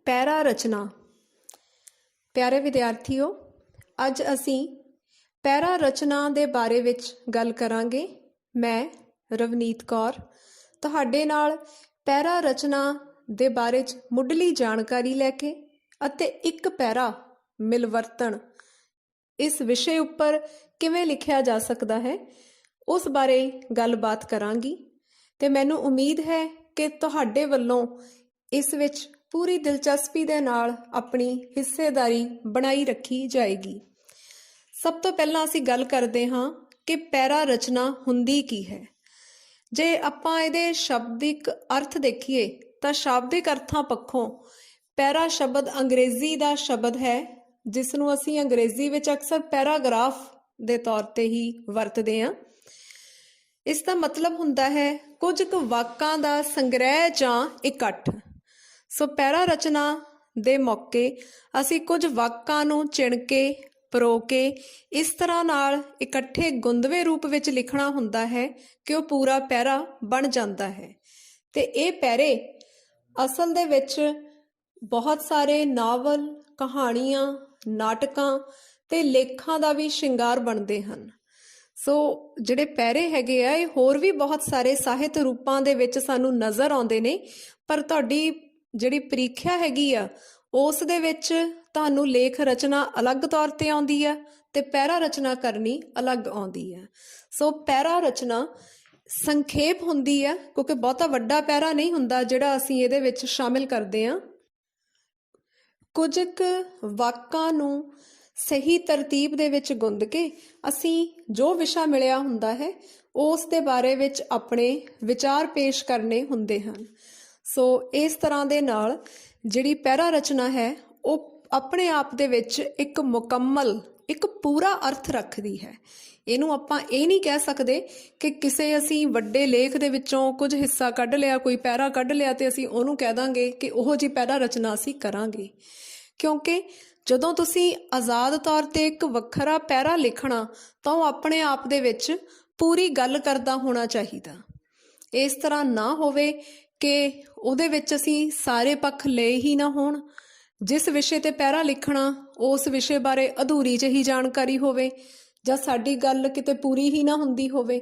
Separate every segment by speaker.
Speaker 1: ਪੈਰਾ ਰਚਨਾ। ਪਿਆਰੇ ਵਿਦਿਆਰਥੀਓ, ਅੱਜ ਅਸੀਂ ਪੈਰਾ ਰਚਨਾ ਦੇ ਬਾਰੇ ਵਿੱਚ ਗੱਲ ਕਰਾਂਗੇ। ਮੈਂ ਰਵਨੀਤ ਕੌਰ ਤੁਹਾਡੇ ਨਾਲ ਪੈਰਾ ਰਚਨਾ ਦੇ ਬਾਰੇ 'ਚ ਮੁੱਢਲੀ ਜਾਣਕਾਰੀ ਲੈ ਕੇ ਅਤੇ ਇੱਕ ਪੈਰਾ ਮਿਲਵਰਤਨ ਇਸ ਵਿਸ਼ੇ ਉੱਪਰ ਕਿਵੇਂ ਲਿਖਿਆ ਜਾ ਸਕਦਾ ਹੈ ਉਸ ਬਾਰੇ ਗੱਲਬਾਤ ਕਰਾਂਗੀ ਤੇ ਮੈਨੂੰ ਉਮੀਦ ਹੈ ਕਿ ਤੁਹਾਡੇ ਵੱਲੋਂ ਇਸ ਵਿੱਚ ਪੂਰੀ ਦਿਲਚਸਪੀ ਦੇ ਨਾਲ ਆਪਣੀ ਹਿੱਸੇਦਾਰੀ ਬਣਾਈ ਰੱਖੀ ਜਾਏਗੀ। ਸਭ ਤੋਂ ਪਹਿਲਾਂ ਅਸੀਂ ਗੱਲ ਕਰਦੇ ਹਾਂ ਕਿ ਪੈਰਾ ਰਚਨਾ ਹੁੰਦੀ ਕੀ ਹੈ। ਜੇ ਆਪਾਂ ਇਹਦੇ ਸ਼ਬਦਿਕ ਅਰਥ ਦੇਖੀਏ ਤਾਂ ਸ਼ਾਬਦਿਕ ਅਰਥਾਂ ਪੱਖੋਂ ਪੈਰਾ ਸ਼ਬਦ ਅੰਗਰੇਜ਼ੀ ਦਾ ਸ਼ਬਦ ਹੈ, ਜਿਸ ਨੂੰ ਅਸੀਂ ਅੰਗਰੇਜ਼ੀ ਵਿੱਚ ਅਕਸਰ ਪੈਰਾਗ੍ਰਾਫ ਦੇ ਤੌਰ ਤੇ ਹੀ ਵਰਤਦੇ ਹਾਂ। ਇਸ ਦਾ ਮਤਲਬ ਹੁੰਦਾ ਹੈ ਕੁਝ ਕੁ ਵਾਕਾਂ ਦਾ ਸੰਗ੍ਰਹਿ ਜਾਂ ਇਕੱਠ। ਸੋ ਪੈਰਾ ਰਚਨਾ ਦੇ ਮੌਕੇ ਅਸੀਂ ਕੁਝ ਵਾਕਾਂ ਨੂੰ ਚਿਣ ਕੇ ਪਰੋ ਕੇ ਇਸ ਤਰ੍ਹਾਂ ਨਾਲ ਇਕੱਠੇ ਗੁੰਦਵੇਂ ਰੂਪ ਵਿੱਚ ਲਿਖਣਾ ਹੁੰਦਾ ਹੈ ਕਿ ਉਹ ਪੂਰਾ ਪੈਰਾ ਬਣ ਜਾਂਦਾ ਹੈ। ਤੇ ਇਹ ਪੈਰੇ ਅਸਲ ਦੇ ਵਿੱਚ ਬਹੁਤ ਸਾਰੇ ਨਾਵਲ, ਕਹਾਣੀਆਂ, ਨਾਟਕਾਂ ਤੇ ਲੇਖਾਂ ਦਾ ਵੀ ਸ਼ਿੰਗਾਰ ਬਣਦੇ ਹਨ। ਸੋ ਜਿਹੜੇ ਪੈਰੇ ਹੈਗੇ ਆ ਇਹ ਹੋਰ ਵੀ ਬਹੁਤ ਸਾਰੇ ਸਾਹਿਤ ਰੂਪਾਂ ਦੇ ਵਿੱਚ ਸਾਨੂੰ ਨਜ਼ਰ ਆਉਂਦੇ ਨੇ, ਪਰ ਤੁਹਾਡੀ ਜਿਹੜੀ ਪ੍ਰੀਖਿਆ ਹੈਗੀ ਆ ਉਸ ਦੇ ਵਿੱਚ ਤੁਹਾਨੂੰ ਲੇਖ ਰਚਨਾ ਅਲੱਗ ਤੌਰ ਤੇ ਆਉਂਦੀ ਆ ਤੇ ਪੈਰਾ ਰਚਨਾ ਕਰਨੀ ਅਲੱਗ ਆਉਂਦੀ ਆ। ਸੋ ਪੈਰਾ ਰਚਨਾ ਸੰਖੇਪ ਹੁੰਦੀ ਆ ਕਿਉਂਕਿ ਬਹੁਤਾ ਵੱਡਾ ਪੈਰਾ ਨਹੀਂ ਹੁੰਦਾ ਜਿਹੜਾ ਅਸੀਂ ਇਹਦੇ ਵਿੱਚ ਸ਼ਾਮਿਲ ਕਰਦੇ ਹਾਂ। ਕੁਝ ਕੁ ਵਾਕਾਂ ਨੂੰ ਸਹੀ ਤਰਤੀਬ ਦੇ ਵਿੱਚ ਗੁੰਦ ਕੇ ਅਸੀਂ ਜੋ ਵਿਸ਼ਾ ਮਿਲਿਆ ਹੁੰਦਾ ਹੈ ਉਸ ਦੇ ਬਾਰੇ ਵਿੱਚ ਆਪਣੇ ਵਿਚਾਰ ਪੇਸ਼ ਕਰਨੇ ਹੁੰਦੇ ਹਨ। ਸੋ ਇਸ ਤਰ੍ਹਾਂ ਦੇ ਨਾਲ ਜਿਹੜੀ ਪੈਰਾ ਰਚਨਾ ਹੈ ਉਹ ਆਪਣੇ ਆਪ ਦੇ ਵਿੱਚ ਇੱਕ ਮੁਕੰਮਲ, ਇੱਕ ਪੂਰਾ ਅਰਥ ਰੱਖਦੀ ਹੈ। ਇਹਨੂੰ ਆਪਾਂ ਇਹ ਨਹੀਂ ਕਹਿ ਸਕਦੇ ਕਿ ਕਿਸੇ ਅਸੀਂ ਵੱਡੇ ਲੇਖ ਦੇ ਵਿੱਚੋਂ ਕੁਝ ਹਿੱਸਾ ਕੱਢ ਲਿਆ, ਕੋਈ ਪੈਰਾ ਕੱਢ ਲਿਆ ਤੇ ਅਸੀਂ ਉਹਨੂੰ ਕਹਿ ਦਾਂਗੇ ਕਿ ਉਹੋ ਜਿਹੀ ਪੈਰਾ ਰਚਨਾ ਅਸੀਂ ਕਰਾਂਗੇ। ਕਿਉਂਕਿ ਜਦੋਂ ਤੁਸੀਂ ਆਜ਼ਾਦ ਤੌਰ ਤੇ ਇੱਕ ਵੱਖਰਾ ਪੈਰਾ ਲਿਖਣਾ ਤਾਂ ਉਹ ਆਪਣੇ ਆਪ ਦੇ ਵਿੱਚ ਪੂਰੀ ਗੱਲ ਕਰਦਾ ਹੋਣਾ ਚਾਹੀਦਾ। ਇਸ ਤਰ੍ਹਾਂ ਨਾ ਹੋਵੇ ਕਿ ਉਹਦੇ ਵਿੱਚ ਅਸੀਂ ਸਾਰੇ ਪੱਖ ਲਏ ਹੀ ਨਾ ਹੋਣ, ਜਿਸ ਵਿਸ਼ੇ ਤੇ ਪੈਰਾ ਲਿਖਣਾ ਉਸ ਵਿਸ਼ੇ ਬਾਰੇ ਅਧੂਰੀ ਜਿਹੀ ਜਾਣਕਾਰੀ ਹੋਵੇ ਜਾਂ ਸਾਡੀ ਗੱਲ ਕਿਤੇ ਪੂਰੀ ਹੀ ਨਾ ਹੁੰਦੀ ਹੋਵੇ।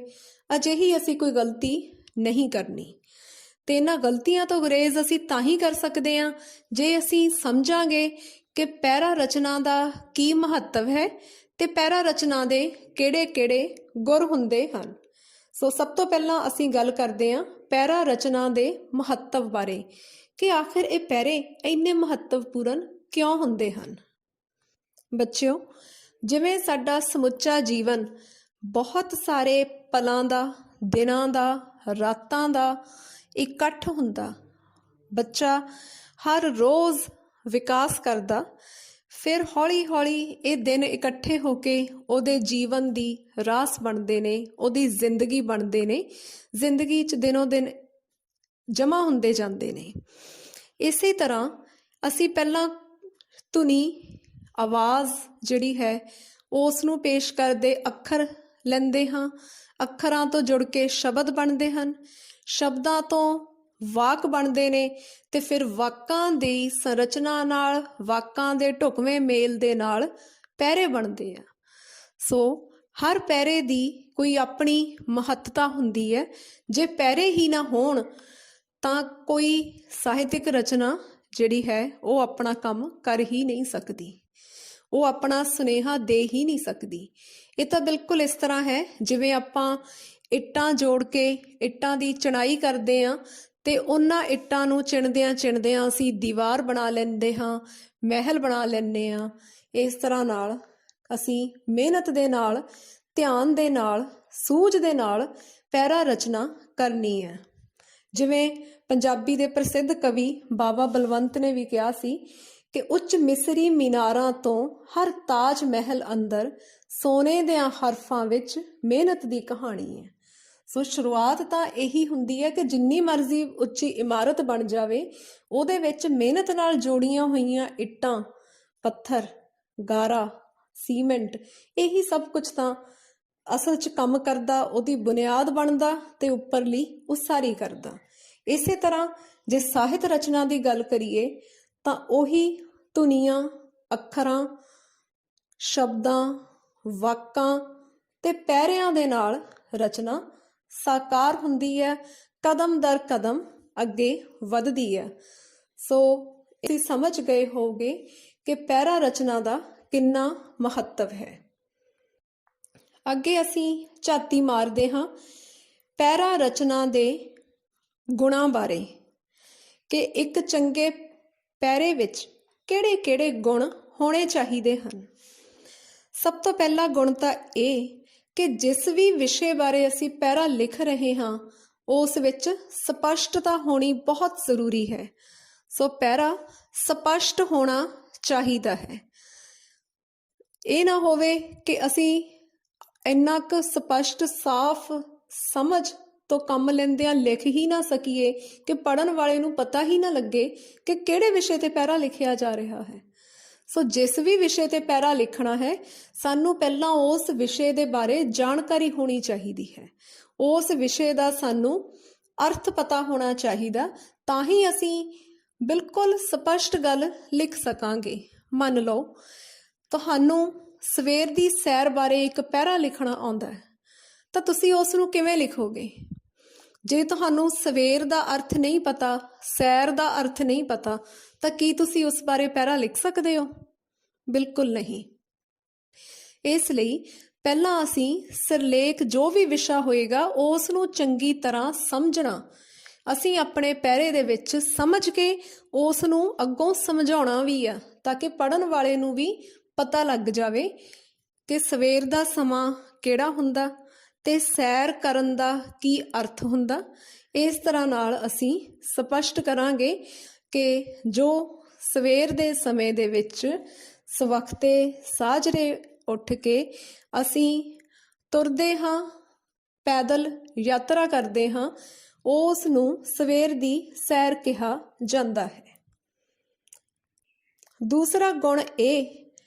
Speaker 1: ਅਜਿਹੀ ਅਸੀਂ ਕੋਈ ਗਲਤੀ ਨਹੀਂ ਕਰਨੀ। ਤੇ ਇਹਨਾਂ ਗਲਤੀਆਂ ਤੋਂ ਗੁਰੇਜ਼ ਅਸੀਂ ਤਾਂ ਹੀ ਕਰ ਸਕਦੇ ਹਾਂ ਜੇ ਅਸੀਂ ਸਮਝਾਂਗੇ ਕਿ ਪੈਰਾ ਰਚਨਾ ਦਾ ਕੀ ਮਹੱਤਵ ਹੈ ਤੇ ਪੈਰਾ ਰਚਨਾ ਦੇ ਕਿਹੜੇ-ਕਿਹੜੇ ਗੁਰ ਹੁੰਦੇ ਹਨ। ਸੋ ਸਭ ਤੋਂ ਪਹਿਲਾਂ ਅਸੀਂ ਗੱਲ ਕਰਦੇ ਹਾਂ ਪੈਰਾ ਰਚਨਾ ਦੇ ਮਹੱਤਵ ਬਾਰੇ ਕਿ ਆਖਿਰ ਇਹ ਪੈਰੇ ਇੰਨੇ ਮਹੱਤਵਪੂਰਨ ਕਿਉਂ ਹੁੰਦੇ ਹਨ। ਬੱਚਿਓ, ਜਿਵੇਂ ਸਾਡਾ ਸਮੁੱਚਾ ਜੀਵਨ ਬਹੁਤ ਸਾਰੇ ਪਲਾਂ ਦਾ, ਦਿਨਾਂ ਦਾ, ਰਾਤਾਂ ਦਾ ਇਕੱਠ ਹੁੰਦਾ, ਬੱਚਾ ਹਰ ਰੋਜ਼ ਵਿਕਾਸ ਕਰਦਾ, ਫਿਰ ਹੌਲੀ-ਹੌਲੀ ਇਹ ਦਿਨ ਇਕੱਠੇ ਹੋ ਕੇ ਉਹਦੇ ਜੀਵਨ ਦੀ ਰਾਸ ਬਣਦੇ ਨੇ, ਉਹਦੀ ਜ਼ਿੰਦਗੀ ਬਣਦੇ ਨੇ, ਜ਼ਿੰਦਗੀ 'ਚ ਦਿਨੋਂ ਦਿਨ ਜਮ੍ਹਾਂ ਹੁੰਦੇ ਜਾਂਦੇ ਨੇ। ਇਸੇ ਤਰ੍ਹਾਂ ਅਸੀਂ ਪਹਿਲਾਂ ਧੁਨੀ, ਆਵਾਜ਼ ਜਿਹੜੀ ਹੈ ਉਸ ਨੂੰ ਪੇਸ਼ ਕਰਦੇ ਅੱਖਰ ਲੈਂਦੇ ਹਾਂ, ਅੱਖਰਾਂ ਤੋਂ ਜੁੜ ਕੇ ਸ਼ਬਦ ਬਣਦੇ ਹਨ, ਸ਼ਬਦਾਂ ਤੋਂ ਵਾਕ ਬਣਦੇ ਨੇ ਤੇ ਫਿਰ ਵਾਕਾਂ ਦੀ ਸੰਰਚਨਾ ਨਾਲ, ਵਾਕਾਂ ਦੇ ਢੁਕਵੇਂ ਮੇਲ ਦੇ ਨਾਲ ਪੈਰੇ ਬਣਦੇ ਆ। ਸੋ ਹਰ ਪੈਰੇ ਦੀ ਕੋਈ ਆਪਣੀ ਮਹੱਤਤਾ ਹੁੰਦੀ ਹੈ। ਜੇ ਪੈਰੇ ਹੀ ਨਾ ਹੋਣ ਤਾਂ ਕੋਈ ਸਾਹਿਤਿਕ ਰਚਨਾ ਜਿਹੜੀ ਹੈ ਉਹ ਆਪਣਾ ਕੰਮ ਕਰ ਹੀ ਨਹੀਂ ਸਕਦੀ, ਉਹ ਆਪਣਾ ਸੁਨੇਹਾ ਦੇ ਹੀ ਨਹੀਂ ਸਕਦੀ। ਇਹ ਤਾਂ ਬਿਲਕੁਲ ਇਸ ਤਰ੍ਹਾਂ ਹੈ ਜਿਵੇਂ ਆਪਾਂ ਇੱਟਾਂ ਜੋੜ ਕੇ ਇੱਟਾਂ ਦੀ ਚਿਣਾਈ ਕਰਦੇ ਹਾਂ ਤੇ ਉਹਨਾਂ ਇੱਟਾਂ ਨੂੰ ਚਿਣਦਿਆਂ ਅਸੀਂ ਦੀਵਾਰ ਬਣਾ ਲੈਂਦੇ ਹਾਂ, ਮਹਿਲ ਬਣਾ ਲੈਂਦੇ ਹਾਂ। ਇਸ ਤਰ੍ਹਾਂ ਨਾਲ ਅਸੀਂ ਮਿਹਨਤ ਦੇ ਨਾਲ, ਧਿਆਨ ਦੇ ਨਾਲ, ਸੂਝ ਦੇ ਨਾਲ ਪੈਰਾ ਰਚਨਾ ਕਰਨੀ ਹੈ। ਜਿਵੇਂ ਪੰਜਾਬੀ ਦੇ ਪ੍ਰਸਿੱਧ ਕਵੀ ਬਾਬਾ ਬਲਵੰਤ ਨੇ ਵੀ ਕਿਹਾ ਸੀ ਕਿ ਉੱਚ ਮਿਸਰੀ ਮੀਨਾਰਾਂ ਤੋਂ ਹਰ ਤਾਜ ਮਹਿਲ ਅੰਦਰ ਸੋਨੇ ਦਿਆਂ ਹਰਫਾਂ ਵਿੱਚ ਮਿਹਨਤ ਦੀ ਕਹਾਣੀ ਹੈ। ਸੋ ਸ਼ੁਰੂਆਤ ਤਾਂ ਇਹੀ ਹੁੰਦੀ ਹੈ ਕਿ ਜਿੰਨੀ ਮਰਜ਼ੀ ਉੱਚੀ ਇਮਾਰਤ ਬਣ ਜਾਵੇ, ਉਹਦੇ ਵਿੱਚ ਮਿਹਨਤ ਨਾਲ ਜੋੜੀਆਂ ਹੋਈਆਂ ਇੱਟਾਂ, ਪੱਥਰ, ਗਾਰਾ, ਸੀਮੈਂਟ, ਇਹੀ ਸਭ ਕੁਝ ਤਾਂ ਅਸਲ 'ਚ ਕੰਮ ਕਰਦਾ, ਉਹਦੀ ਬੁਨਿਆਦ ਬਣਦਾ ਤੇ ਉੱਪਰਲੀ ਉਸਾਰੀ ਕਰਦਾ। ਇਸੇ ਤਰ੍ਹਾਂ ਜੇ ਸਾਹਿਤ ਰਚਨਾ ਦੀ ਗੱਲ ਕਰੀਏ ਤਾਂ ਉਹੀ ਧੁਨੀਆਂ, ਅੱਖਰਾਂ, ਸ਼ਬਦਾਂ, ਵਾਕਾਂ ਤੇ ਪੈਰਿਆਂ ਦੇ ਨਾਲ ਰਚਨਾ ਸਾਕਾਰ ਹੁੰਦੀ ਹੈ, ਕਦਮ ਦਰ ਕਦਮ ਅੱਗੇ ਵੱਧਦੀ ਹੈ। ਸੋ ਤੁਸੀਂ ਸਮਝ ਗਏ ਹੋਵੋਗੇ ਕਿ ਪੈਰਾ ਰਚਨਾ ਦਾ ਕਿੰਨਾ ਮਹੱਤਵ ਹੈ। ਅੱਗੇ ਅਸੀਂ ਝਾਤੀ ਮਾਰਦੇ ਹਾਂ ਪੈਰਾ ਰਚਨਾ ਦੇ ਗੁਣਾਂ ਬਾਰੇ ਕਿ ਇੱਕ ਚੰਗੇ ਪੈਰੇ ਵਿੱਚ ਕਿਹੜੇ-ਕਿਹੜੇ ਗੁਣ ਹੋਣੇ ਚਾਹੀਦੇ ਹਨ। ਸਭ ਤੋਂ ਪਹਿਲਾ ਗੁਣ ਤਾਂ ਇਹ ਕਿ ਜਿਸ ਵੀ ਵਿਸ਼ੇ ਬਾਰੇ ਅਸੀਂ ਪੈਰਾ ਲਿਖ ਰਹੇ ਹਾਂ ਉਸ ਵਿੱਚ ਸਪਸ਼ਟਤਾ ਹੋਣੀ ਬਹੁਤ ਜ਼ਰੂਰੀ ਹੈ। ਸੋ ਪੈਰਾ ਸਪਸ਼ਟ ਹੋਣਾ ਚਾਹੀਦਾ ਹੈ। ਇਹ ਨਾ ਹੋਵੇ ਕਿ ਅਸੀਂ ਇੰਨਾ ਕੁ ਸਪਸ਼ਟ ਸਾਫ਼ ਸਮਝ ਤੋਂ ਕੰਮ ਲੈਂਦਿਆਂ ਲਿਖ ਹੀ ਨਾ ਸਕੀਏ ਕਿ ਪੜ੍ਹਨ ਵਾਲੇ ਨੂੰ ਪਤਾ ਹੀ ਨਾ ਲੱਗੇ ਕਿ ਕਿਹੜੇ ਵਿਸ਼ੇ ਤੇ ਪੈਰਾ ਲਿਖਿਆ ਜਾ ਰਿਹਾ ਹੈ। ਸੋ ਜਿਸ ਵੀ ਵਿਸ਼ੇ ਤੇ ਪੈਰਾ ਲਿਖਣਾ ਹੈ ਸਾਨੂੰ ਪਹਿਲਾਂ ਉਸ ਵਿਸ਼ੇ ਦੇ ਬਾਰੇ ਜਾਣਕਾਰੀ ਹੋਣੀ ਚਾਹੀਦੀ ਹੈ। ਉਸ ਵਿਸ਼ੇ ਦਾ ਸਾਨੂੰ ਅਰਥ ਪਤਾ ਹੋਣਾ ਚਾਹੀਦਾ, ਤਾਂ ਹੀ ਅਸੀਂ ਬਿਲਕੁਲ ਸਪਸ਼ਟ ਗੱਲ ਲਿਖ ਸਕਾਂਗੇ। ਮੰਨ ਲਓ ਤੁਹਾਨੂੰ ਸਵੇਰ ਦੀ ਸੈਰ ਬਾਰੇ ਇੱਕ ਪੈਰਾ ਲਿਖਣਾ ਆਉਂਦਾ ਹੈ, ਤਾਂ ਤੁਸੀਂ ਉਸ ਨੂੰ ਕਿਵੇਂ ਲਿਖੋਗੇ? ਜੇ ਤੁਹਾਨੂੰ ਸਵੇਰ ਦਾ ਅਰਥ ਨਹੀਂ ਪਤਾ, ਸੈਰ ਦਾ ਅਰਥ ਨਹੀਂ ਪਤਾ, ਤਾਂ ਕੀ ਤੁਸੀਂ ਉਸ ਬਾਰੇ ਪੈਰਾ ਲਿਖ ਸਕਦੇ ਹੋ? ਬਿਲਕੁਲ ਨਹੀਂ। ਇਸ ਲਈ ਪਹਿਲਾਂ ਅਸੀਂ ਸਿਰਲੇਖ ਜੋ ਵੀ ਵਿਸ਼ਾ ਹੋਏਗਾ ਉਸ ਨੂੰ ਚੰਗੀ ਤਰ੍ਹਾਂ ਸਮਝਣਾ, ਅਸੀਂ ਆਪਣੇ ਪੈਰੇ ਦੇ ਵਿੱਚ ਸਮਝ ਕੇ ਉਸ ਨੂੰ ਅੱਗੋਂ ਸਮਝਾਉਣਾ ਵੀ ਆ, ਤਾਂ ਕਿ ਪੜ੍ਹਨ ਵਾਲੇ ਨੂੰ ਵੀ ਪਤਾ ਲੱਗ ਜਾਵੇ ਕਿ ਸਵੇਰ ਦਾ ਸਮਾਂ ਕਿਹੜਾ ਹੁੰਦਾ ਤੇ ਸੈਰ ਕਰਨ ਦਾ ਕੀ ਅਰਥ ਹੁੰਦਾ। ਇਸ ਤਰ੍ਹਾਂ ਨਾਲ ਅਸੀਂ ਸਪਸ਼ਟ ਕਰਾਂਗੇ ਕਿ ਜੋ ਸਵੇਰ ਦੇ ਸਮੇਂ ਦੇ ਵਿੱਚ ਸਵਖਤੇ ਸਾਜਰੇ ਉੱਠ ਕੇ ਅਸੀਂ ਤੁਰਦੇ ਹਾਂ, ਪੈਦਲ ਯਾਤਰਾ ਕਰਦੇ ਹਾਂ, ਉਸ ਨੂੰ ਸਵੇਰ ਦੀ ਸੈਰ ਕਿਹਾ ਜਾਂਦਾ ਹੈ। ਦੂਸਰਾ ਗੁਣ ਇਹ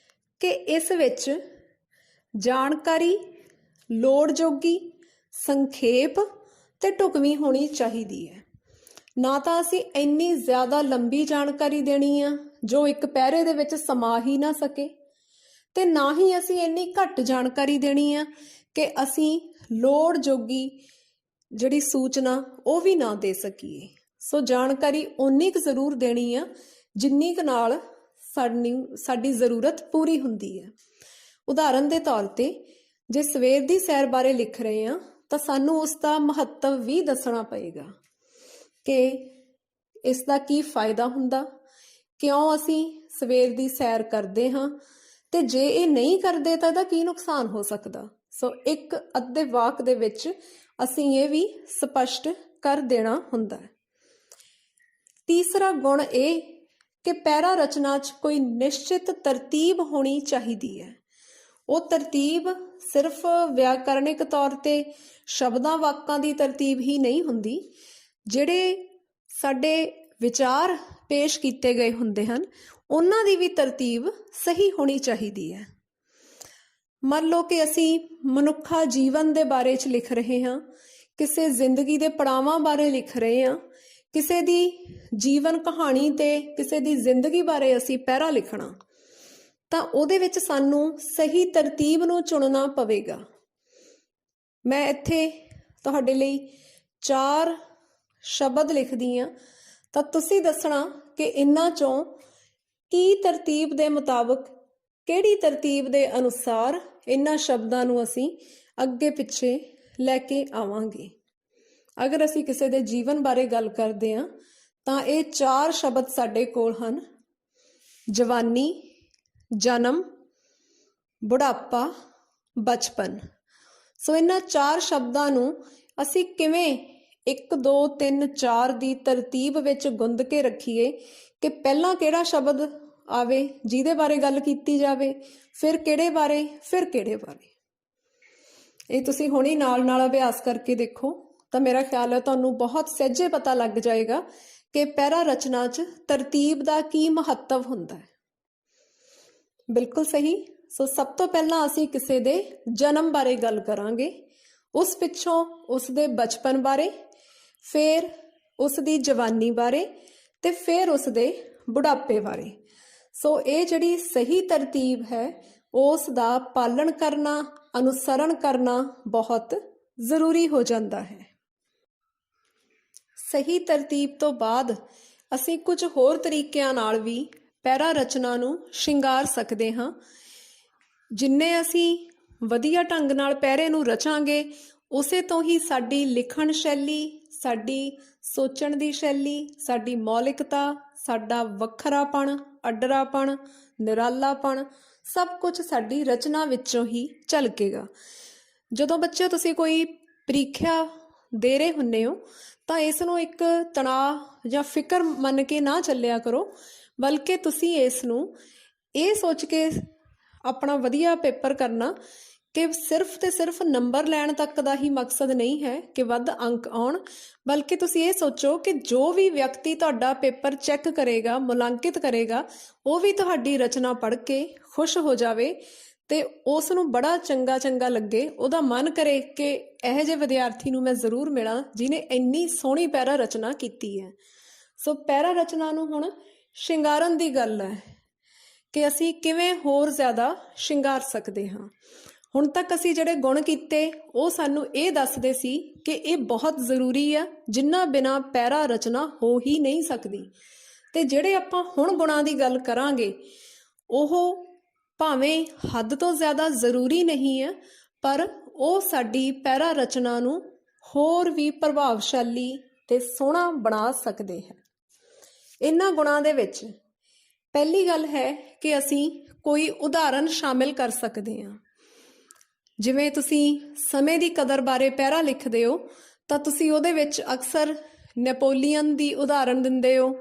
Speaker 1: ਕਿ ਇਸ ਵਿੱਚ ਜਾਣਕਾਰੀ ਲੋੜ ਜੋਗੀ, ਸੰਖੇਪ ਤੇ ਢੁਕਵੀਂ ਹੋਣੀ ਚਾਹੀਦੀ ਹੈ। ਨਾ ਤਾਂ ਅਸੀਂ ਇੰਨੀ ਜ਼ਿਆਦਾ ਲੰਬੀ ਜਾਣਕਾਰੀ ਦੇਣੀ ਆ ਜੋ ਇੱਕ ਪੈਰੇ ਦੇ ਵਿੱਚ ਸਮਾ ਹੀ ਨਾ ਸਕੇ, ਤੇ ਨਾ ਹੀ ਅਸੀਂ ਇੰਨੀ ਘੱਟ ਜਾਣਕਾਰੀ ਦੇਣੀ ਆ ਕਿ ਅਸੀਂ ਲੋੜ ਜੋਗੀ ਜਿਹੜੀ ਸੂਚਨਾ ਉਹ ਵੀ ਨਾ ਦੇ ਸਕੀਏ। ਸੋ ਜਾਣਕਾਰੀ ਓਨੀ ਕੁ ਜ਼ਰੂਰ ਦੇਣੀ ਆ ਜਿੰਨੀ ਕੁ ਨਾਲ ਸਾਡੀ ਜ਼ਰੂਰਤ ਪੂਰੀ ਹੁੰਦੀ ਹੈ। ਉਦਾਹਰਨ ਦੇ ਤੌਰ ਤੇ ਜੇ ਸਵੇਰ ਦੀ ਸੈਰ ਬਾਰੇ ਲਿਖ ਰਹੇ ਹਾਂ ਤਾਂ ਸਾਨੂੰ ਉਸ ਦਾ ਮਹੱਤਵ ਵੀ ਦੱਸਣਾ ਪਏਗਾ ਕਿ ਇਸ ਦਾ ਕੀ ਫਾਇਦਾ ਹੁੰਦਾ, ਕਿਉਂ ਅਸੀਂ ਸਵੇਰ ਦੀ ਸੈਰ ਕਰਦੇ ਹਾਂ, ਤੇ ਜੇ ਇਹ ਨਹੀਂ ਕਰਦੇ ਤਾਂ ਇਹਦਾ ਕੀ ਨੁਕਸਾਨ ਹੋ ਸਕਦਾ। ਸੋ ਇੱਕ ਅੱਧੇ ਵਾਕ ਦੇ ਵਿੱਚ ਅਸੀਂ ਇਹ ਵੀ ਸਪਸ਼ਟ ਕਰ ਦੇਣਾ ਹੁੰਦਾ ਹੈ। ਤੀਸਰਾ ਗੁਣ ਇਹ ਕਿ ਪੈਰਾ ਰਚਨਾ 'ਚ ਕੋਈ ਨਿਸ਼ਚਿਤ ਤਰਤੀਬ ਹੋਣੀ ਚਾਹੀਦੀ ਹੈ। ਉਹ ਤਰਤੀਬ ਸਿਰਫ ਵਿਆਕਰਨਿਕ ਤੌਰ ਤੇ ਸ਼ਬਦਾਂ ਵਾਕਾਂ ਦੀ ਤਰਤੀਬ ਹੀ ਨਹੀਂ ਹੁੰਦੀ, ਜਿਹੜੇ ਸਾਡੇ ਵਿਚਾਰ ਪੇਸ਼ ਕੀਤੇ ਗਏ ਹੁੰਦੇ ਹਨ ਉਹਨਾਂ ਦੀ ਵੀ ਤਰਤੀਬ ਸਹੀ ਹੋਣੀ ਚਾਹੀਦੀ ਹੈ। ਮੰਨ ਲਓ ਕਿ ਅਸੀਂ ਮਨੁੱਖਾ ਜੀਵਨ ਦੇ ਬਾਰੇ 'ਚ ਲਿਖ ਰਹੇ ਹਾਂ, ਕਿਸੇ ਜ਼ਿੰਦਗੀ ਦੇ ਪੜਾਵਾਂ ਬਾਰੇ ਲਿਖ ਰਹੇ ਹਾਂ, ਕਿਸੇ ਦੀ ਜੀਵਨ ਕਹਾਣੀ ਤੇ ਕਿਸੇ ਦੀ ਜ਼ਿੰਦਗੀ ਬਾਰੇ ਅਸੀਂ ਪੈਰਾ ਲਿਖਣਾ, ਤਾਂ ਉਹਦੇ ਵਿੱਚ ਸਾਨੂੰ ਸਹੀ ਤਰਤੀਬ ਨੂੰ ਚੁਣਨਾ ਪਵੇਗਾ। ਮੈਂ ਇੱਥੇ ਤੁਹਾਡੇ ਲਈ 4 ਸ਼ਬਦ ਲਿਖਦੀ ਹਾਂ, ਤਾਂ ਤੁਸੀਂ ਦੱਸਣਾ ਕਿ ਇਹਨਾਂ 'ਚੋਂ ਕੀ ਤਰਤੀਬ ਦੇ ਮੁਤਾਬਕ, ਕਿਹੜੀ ਤਰਤੀਬ ਦੇ ਅਨੁਸਾਰ ਇਹਨਾਂ ਸ਼ਬਦਾਂ ਨੂੰ ਅਸੀਂ ਅੱਗੇ ਪਿੱਛੇ ਲੈ ਕੇ ਆਵਾਂਗੇ। ਅਗਰ ਅਸੀਂ ਕਿਸੇ ਦੇ ਜੀਵਨ ਬਾਰੇ ਗੱਲ ਕਰਦੇ ਹਾਂ ਤਾਂ ਇਹ 4 ਸ਼ਬਦ ਸਾਡੇ ਕੋਲ ਹਨ: ਜਵਾਨੀ, ਜਨਮ, ਬੁਢਾਪਾ, ਬਚਪਨ। ਸੋ ਇਹਨਾਂ 4 ਸ਼ਬਦਾਂ ਨੂੰ ਅਸੀਂ ਕਿਵੇਂ 1 2 3 4 ਦੀ ਤਰਤੀਬ ਵਿੱਚ ਗੁੰਦ ਕੇ ਰੱਖੀਏ ਕਿ ਪਹਿਲਾਂ ਕਿਹੜਾ ਸ਼ਬਦ ਆਵੇ ਜਿਹਦੇ ਬਾਰੇ ਗੱਲ ਕੀਤੀ ਜਾਵੇ, ਫਿਰ ਕਿਹੜੇ ਬਾਰੇ, ਫਿਰ ਕਿਹੜੇ ਬਾਰੇ। ਇਹ ਤੁਸੀਂ ਹੁਣੇ ਨਾਲ ਅਭਿਆਸ ਕਰਕੇ ਦੇਖੋ ਤਾਂ ਮੇਰਾ ਖਿਆਲ ਹੈ ਤੁਹਾਨੂੰ ਬਹੁਤ ਸਹਿਜੇ ਪਤਾ ਲੱਗ ਜਾਏਗਾ ਕਿ ਪੈਰਾ ਰਚਨਾ 'ਚ ਤਰਤੀਬ ਦਾ ਕੀ ਮਹੱਤਵ ਹੁੰਦਾ ਹੈ। ਬਿਲਕੁਲ ਸਹੀ। ਸੋ ਸਭ ਤੋਂ ਪਹਿਲਾਂ ਅਸੀਂ ਕਿਸੇ ਦੇ ਜਨਮ ਬਾਰੇ ਗੱਲ ਕਰਾਂਗੇ, ਉਸ ਪਿੱਛੋਂ ਉਸ ਦੇ ਬਚਪਨ ਬਾਰੇ, ਫਿਰ ਉਸ ਦੀ ਜਵਾਨੀ ਬਾਰੇ, ਤੇ ਫਿਰ ਉਸ ਦੇ ਬੁਢਾਪੇ ਬਾਰੇ। ਸੋ ਇਹ ਜਿਹੜੀ ਸਹੀ ਤਰਤੀਬ ਹੈ ਉਸ ਦਾ ਪਾਲਣ ਕਰਨਾ, ਅਨੁਸਰਣ ਕਰਨਾ ਬਹੁਤ ਜ਼ਰੂਰੀ ਹੋ ਜਾਂਦਾ ਹੈ। ਸਹੀ ਤਰਤੀਬ ਤੋਂ ਬਾਅਦ ਅਸੀਂ ਕੁਝ ਹੋਰ ਤਰੀਕਿਆਂ ਨਾਲ ਵੀ ਪੈਰਾ ਰਚਨਾ ਨੂੰ ਸ਼ਿੰਗਾਰ ਸਕਦੇ ਹਾਂ। ਜਿੰਨੇ ਅਸੀਂ ਵਧੀਆ ਢੰਗ ਨਾਲ ਪੈਰੇ ਨੂੰ ਰਚਾਂਗੇ, ਉਸੇ ਤੋਂ ਹੀ ਸਾਡੀ ਲਿਖਣ ਸ਼ੈਲੀ, ਸਾਡੀ ਸੋਚਣ ਦੀ ਸ਼ੈਲੀ, ਸਾਡੀ ਮੌਲਿਕਤਾ, ਸਾਡਾ ਵੱਖਰਾਪਣ, ਅੱਡਰਾਪਣ, ਨਿਰਾਲਾਪਣ ਸਭ ਕੁਝ ਸਾਡੀ ਰਚਨਾ ਵਿੱਚੋਂ ਹੀ ਝਲਕੇਗਾ। ਜਦੋਂ ਬੱਚੇ ਤੁਸੀਂ ਕੋਈ ਪ੍ਰੀਖਿਆ ਦੇ ਰਹੇ ਹੁੰਦੇ ਹੋ ਤਾਂ ਇਸ ਨੂੰ ਇੱਕ ਤਣਾਅ ਜਾਂ ਫਿਕਰ ਮੰਨ ਕੇ ਨਾ ਚੱਲਿਆ ਕਰੋ, ਬਲਕਿ ਤੁਸੀਂ ਇਸ ਨੂੰ ਇਹ ਸੋਚ ਕੇ ਆਪਣਾ ਵਧੀਆ ਪੇਪਰ ਕਰਨਾ ਕਿ ਸਿਰਫ ਤੇ ਸਿਰਫ ਨੰਬਰ ਲੈਣ ਤੱਕ ਦਾ ਹੀ ਮਕਸਦ ਨਹੀਂ ਹੈ ਕਿ ਵੱਧ ਅੰਕ ਆਉਣ, ਬਲਕਿ ਤੁਸੀਂ ਇਹ ਸੋਚੋ ਕਿ ਜੋ ਵੀ ਵਿਅਕਤੀ ਤੁਹਾਡਾ ਪੇਪਰ ਚੈੱਕ ਕਰੇਗਾ, ਮੁਲਾਂਕਿਤ ਕਰੇਗਾ, ਉਹ ਵੀ ਤੁਹਾਡੀ ਰਚਨਾ ਪੜ੍ਹ ਕੇ ਖੁਸ਼ ਹੋ ਜਾਵੇ ਤੇ ਉਸ ਨੂੰ ਬੜਾ ਚੰਗਾ ਲੱਗੇ, ਉਹਦਾ ਮਨ ਕਰੇ ਕਿ ਇਹੋ ਜਿਹੇ ਵਿਦਿਆਰਥੀ ਨੂੰ ਮੈਂ ਜ਼ਰੂਰ ਮਿਲਾਂ ਜਿਹਨੇ ਇੰਨੀ ਸੋਹਣੀ ਪੈਰਾ ਰਚਨਾ ਕੀਤੀ ਹੈ। ਸੋ ਪੈਰਾ ਰਚਨਾ ਨੂੰ ਹੁਣ ਸ਼ਿੰਗਾਰਨ ਦੀ ਗੱਲ ਹੈ ਕਿ ਅਸੀਂ ਕਿਵੇਂ ਹੋਰ ਜ਼ਿਆਦਾ ਸ਼ਿੰਗਾਰ ਸਕਦੇ ਹਾਂ। ਹੁਣ ਤੱਕ ਅਸੀਂ ਜਿਹੜੇ ਗੁਣ ਕੀਤੇ ਉਹ ਸਾਨੂੰ ਇਹ ਦੱਸਦੇ ਸੀ ਕਿ ਇਹ ਬਹੁਤ ਜ਼ਰੂਰੀ ਆ, ਜਿਨ੍ਹਾਂ ਬਿਨਾਂ ਪੈਰਾ ਰਚਨਾ ਹੋ ਹੀ ਨਹੀਂ ਸਕਦੀ। ਤੇ ਜਿਹੜੇ ਆਪਾਂ ਹੁਣ ਗੁਣਾਂ ਦੀ ਗੱਲ ਕਰਾਂਗੇ ਉਹ ਭਾਵੇਂ ਹੱਦ ਤੋਂ ਜ਼ਿਆਦਾ ਜ਼ਰੂਰੀ ਨਹੀਂ ਹੈ, ਪਰ ਉਹ ਸਾਡੀ ਪੈਰਾ ਰਚਨਾ ਨੂੰ ਹੋਰ ਵੀ ਪ੍ਰਭਾਵਸ਼ਾਲੀ ਤੇ ਸੋਹਣਾ ਬਣਾ ਸਕਦੇ ਹੈ। ਇਹਨਾਂ ਗੁਣਾਂ ਦੇ ਵਿੱਚ ਪਹਿਲੀ ਗੱਲ ਹੈ ਕਿ ਅਸੀਂ ਕੋਈ ਉਦਾਹਰਨ ਸ਼ਾਮਿਲ ਕਰ ਸਕਦੇ ਹਾਂ। ਜਿਵੇਂ ਤੁਸੀਂ ਸਮੇਂ ਦੀ ਕਦਰ ਬਾਰੇ ਪੈਰਾ ਲਿਖਦੇ ਹੋ ਤਾਂ ਤੁਸੀਂ ਉਹਦੇ ਵਿੱਚ ਅਕਸਰ ਨੈਪੋਲੀਅਨ ਦੀ ਉਦਾਹਰਨ ਦਿੰਦੇ ਹੋ,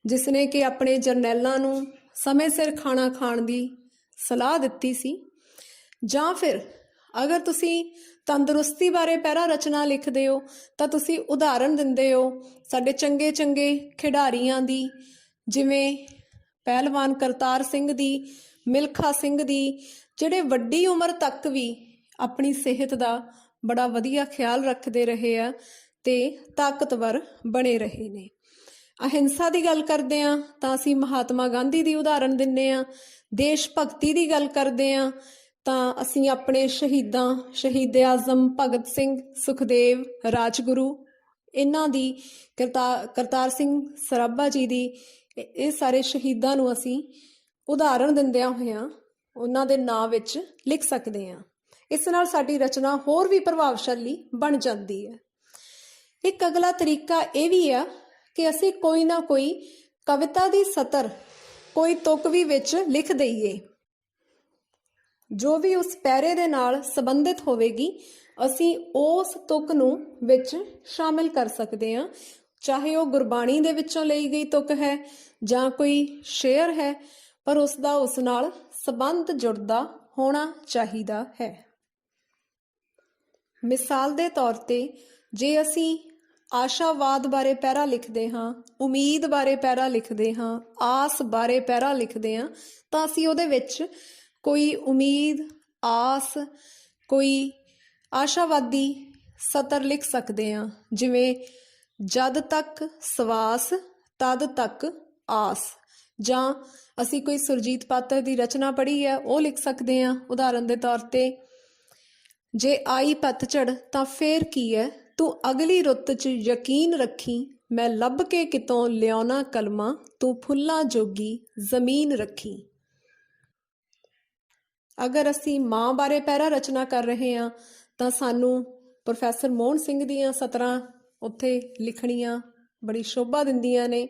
Speaker 1: ਜਿਸ ਨੇ ਕਿ ਆਪਣੇ ਜਰਨੈਲਾਂ ਨੂੰ ਸਮੇਂ ਸਿਰ ਖਾਣਾ ਖਾਣ ਦੀ ਸਲਾਹ ਦਿੱਤੀ ਸੀ। ਜਾਂ ਫਿਰ ਅਗਰ ਤੁਸੀਂ ਤੰਦਰੁਸਤੀ ਬਾਰੇ ਪੈਰਾ ਰਚਨਾ ਲਿਖਦੇ ਹੋ ਤਾਂ ਤੁਸੀਂ ਉਦਾਹਰਨ ਦਿੰਦੇ ਹੋ ਸਾਡੇ ਚੰਗੇ ਖਿਡਾਰੀਆਂ ਦੀ, ਜਿਵੇਂ ਪਹਿਲਵਾਨ ਕਰਤਾਰ ਸਿੰਘ ਦੀ, ਮਿਲਖਾ ਸਿੰਘ ਦੀ, ਜਿਹੜੇ ਵੱਡੀ ਉਮਰ ਤੱਕ ਵੀ ਆਪਣੀ ਸਿਹਤ ਦਾ ਬੜਾ ਵਧੀਆ ਖਿਆਲ ਰੱਖਦੇ ਰਹੇ ਆ ਤੇ ਤਾਕਤਵਰ ਬਣੇ ਰਹੇ ਨੇ। ਅਹਿੰਸਾ ਦੀ ਗੱਲ ਕਰਦੇ ਹਾਂ ਤਾਂ ਅਸੀਂ ਮਹਾਤਮਾ ਗਾਂਧੀ ਦੀ ਉਦਾਹਰਨ ਦਿੰਦੇ ਹਾਂ। ਦੇਸ਼ ਭਗਤੀ ਦੀ ਗੱਲ ਕਰਦੇ ਹਾਂ ਤਾਂ ਅਸੀਂ ਆਪਣੇ ਸ਼ਹੀਦਾਂ, ਸ਼ਹੀਦ ਆਜ਼ਮ ਭਗਤ ਸਿੰਘ, ਸੁਖਦੇਵ, ਰਾਜਗੁਰੂ, ਇਹਨਾਂ ਦੀ, ਕਰਤਾਰ ਸਿੰਘ ਸਰਾਭਾ ਜੀ ਦੀ, ਇਹ ਸਾਰੇ ਸ਼ਹੀਦਾਂ ਨੂੰ ਅਸੀਂ ਉਦਾਹਰਨ ਦਿੰਦਿਆਂ ਹੋਇਆਂ ਉਹਨਾਂ ਦੇ ਨਾਂ ਵਿੱਚ ਲਿਖ ਸਕਦੇ ਹਾਂ। ਇਸ ਨਾਲ ਸਾਡੀ ਰਚਨਾ ਹੋਰ ਵੀ ਪ੍ਰਭਾਵਸ਼ਾਲੀ ਬਣ ਜਾਂਦੀ ਹੈ। ਇੱਕ ਅਗਲਾ ਤਰੀਕਾ ਇਹ ਵੀ ਆ ਕਿ ਅਸੀਂ ਕੋਈ ਨਾ ਕੋਈ ਕਵਿਤਾ ਦੀ ਸਤਰ, ਕੋਈ ਤੁਕ ਵੀ ਵਿੱਚ ਲਿਖ ਦਈਏ, ਜੋ ਵੀ ਉਸ ਪੈਰੇ ਦੇ ਨਾਲ ਸੰਬੰਧਿਤ ਹੋਵੇਗੀ ਅਸੀਂ ਉਸ ਤੁਕ ਨੂੰ ਵਿੱਚ ਸ਼ਾਮਿਲ ਕਰ ਸਕਦੇ ਹਾਂ। ਚਾਹੇ ਉਹ ਗੁਰਬਾਣੀ ਦੇ ਵਿੱਚੋਂ ਲਈ ਗਈ ਤੁਕ ਹੈ ਜਾਂ ਕੋਈ ਸ਼ੇਅਰ ਹੈ, ਪਰ ਉਸ ਦਾ ਉਸ ਨਾਲ ਸੰਬੰਧ ਜੁੜਦਾ ਹੋਣਾ ਚਾਹੀਦਾ ਹੈ। ਮਿਸਾਲ ਦੇ ਤੌਰ ਤੇ ਜੇ ਅਸੀਂ ਆਸ਼ਾਵਾਦ ਬਾਰੇ ਪੈਰਾ ਲਿਖਦੇ ਹਾਂ, ਉਮੀਦ ਬਾਰੇ ਪੈਰਾ ਲਿਖਦੇ ਹਾਂ, ਆਸ ਬਾਰੇ ਪੈਰਾ ਲਿਖਦੇ ਹਾਂ ਤਾਂ ਅਸੀਂ ਉਹਦੇ ਵਿੱਚ ਕੋਈ ਉਮੀਦ, ਆਸ, ਕੋਈ ਆਸ਼ਾਵਾਦੀ ਸਤਰ ਲਿਖ ਸਕਦੇ ਹਾਂ, ਜਿਵੇਂ ਜਦ ਤੱਕ ਸਵਾਸ ਤਦ ਤੱਕ ਆਸ। ਜਾਂ ਅਸੀਂ ਕੋਈ ਸੁਰਜੀਤ ਪਾਤਰ ਦੀ ਰਚਨਾ ਪੜ੍ਹੀ ਹੈ ਉਹ ਲਿਖ ਸਕਦੇ ਹਾਂ ਉਦਾਹਰਨ ਦੇ ਤੌਰ ਤੇ, ਜੇ ਆਈ ਪਤਝੜ ਤਾਂ ਫੇਰ ਕੀ ਹੈ, ਤੂੰ ਅਗਲੀ ਰੁੱਤ 'ਚ ਯਕੀਨ ਰੱਖੀ, ਮੈਂ ਲੱਭ ਕੇ ਕਿਤੋਂ ਲਿਆਉਣਾ ਕਲਮਾਂ, ਤੂੰ ਫੁੱਲਾਂ ਜੋਗੀ ਜ਼ਮੀਨ ਰੱਖੀ। ਅਗਰ ਅਸੀਂ ਮਾਂ ਬਾਰੇ ਪੈਰਾ ਰਚਨਾ ਕਰ ਰਹੇ ਹਾਂ ਤਾਂ ਸਾਨੂੰ ਪ੍ਰੋਫੈਸਰ ਮੋਹਨ ਸਿੰਘ ਦੀਆਂ ਸਤਰਾਂ ਉੱਥੇ ਲਿਖਣੀਆਂ ਬੜੀ ਸ਼ੋਭਾ ਦਿੰਦੀਆਂ ਨੇ।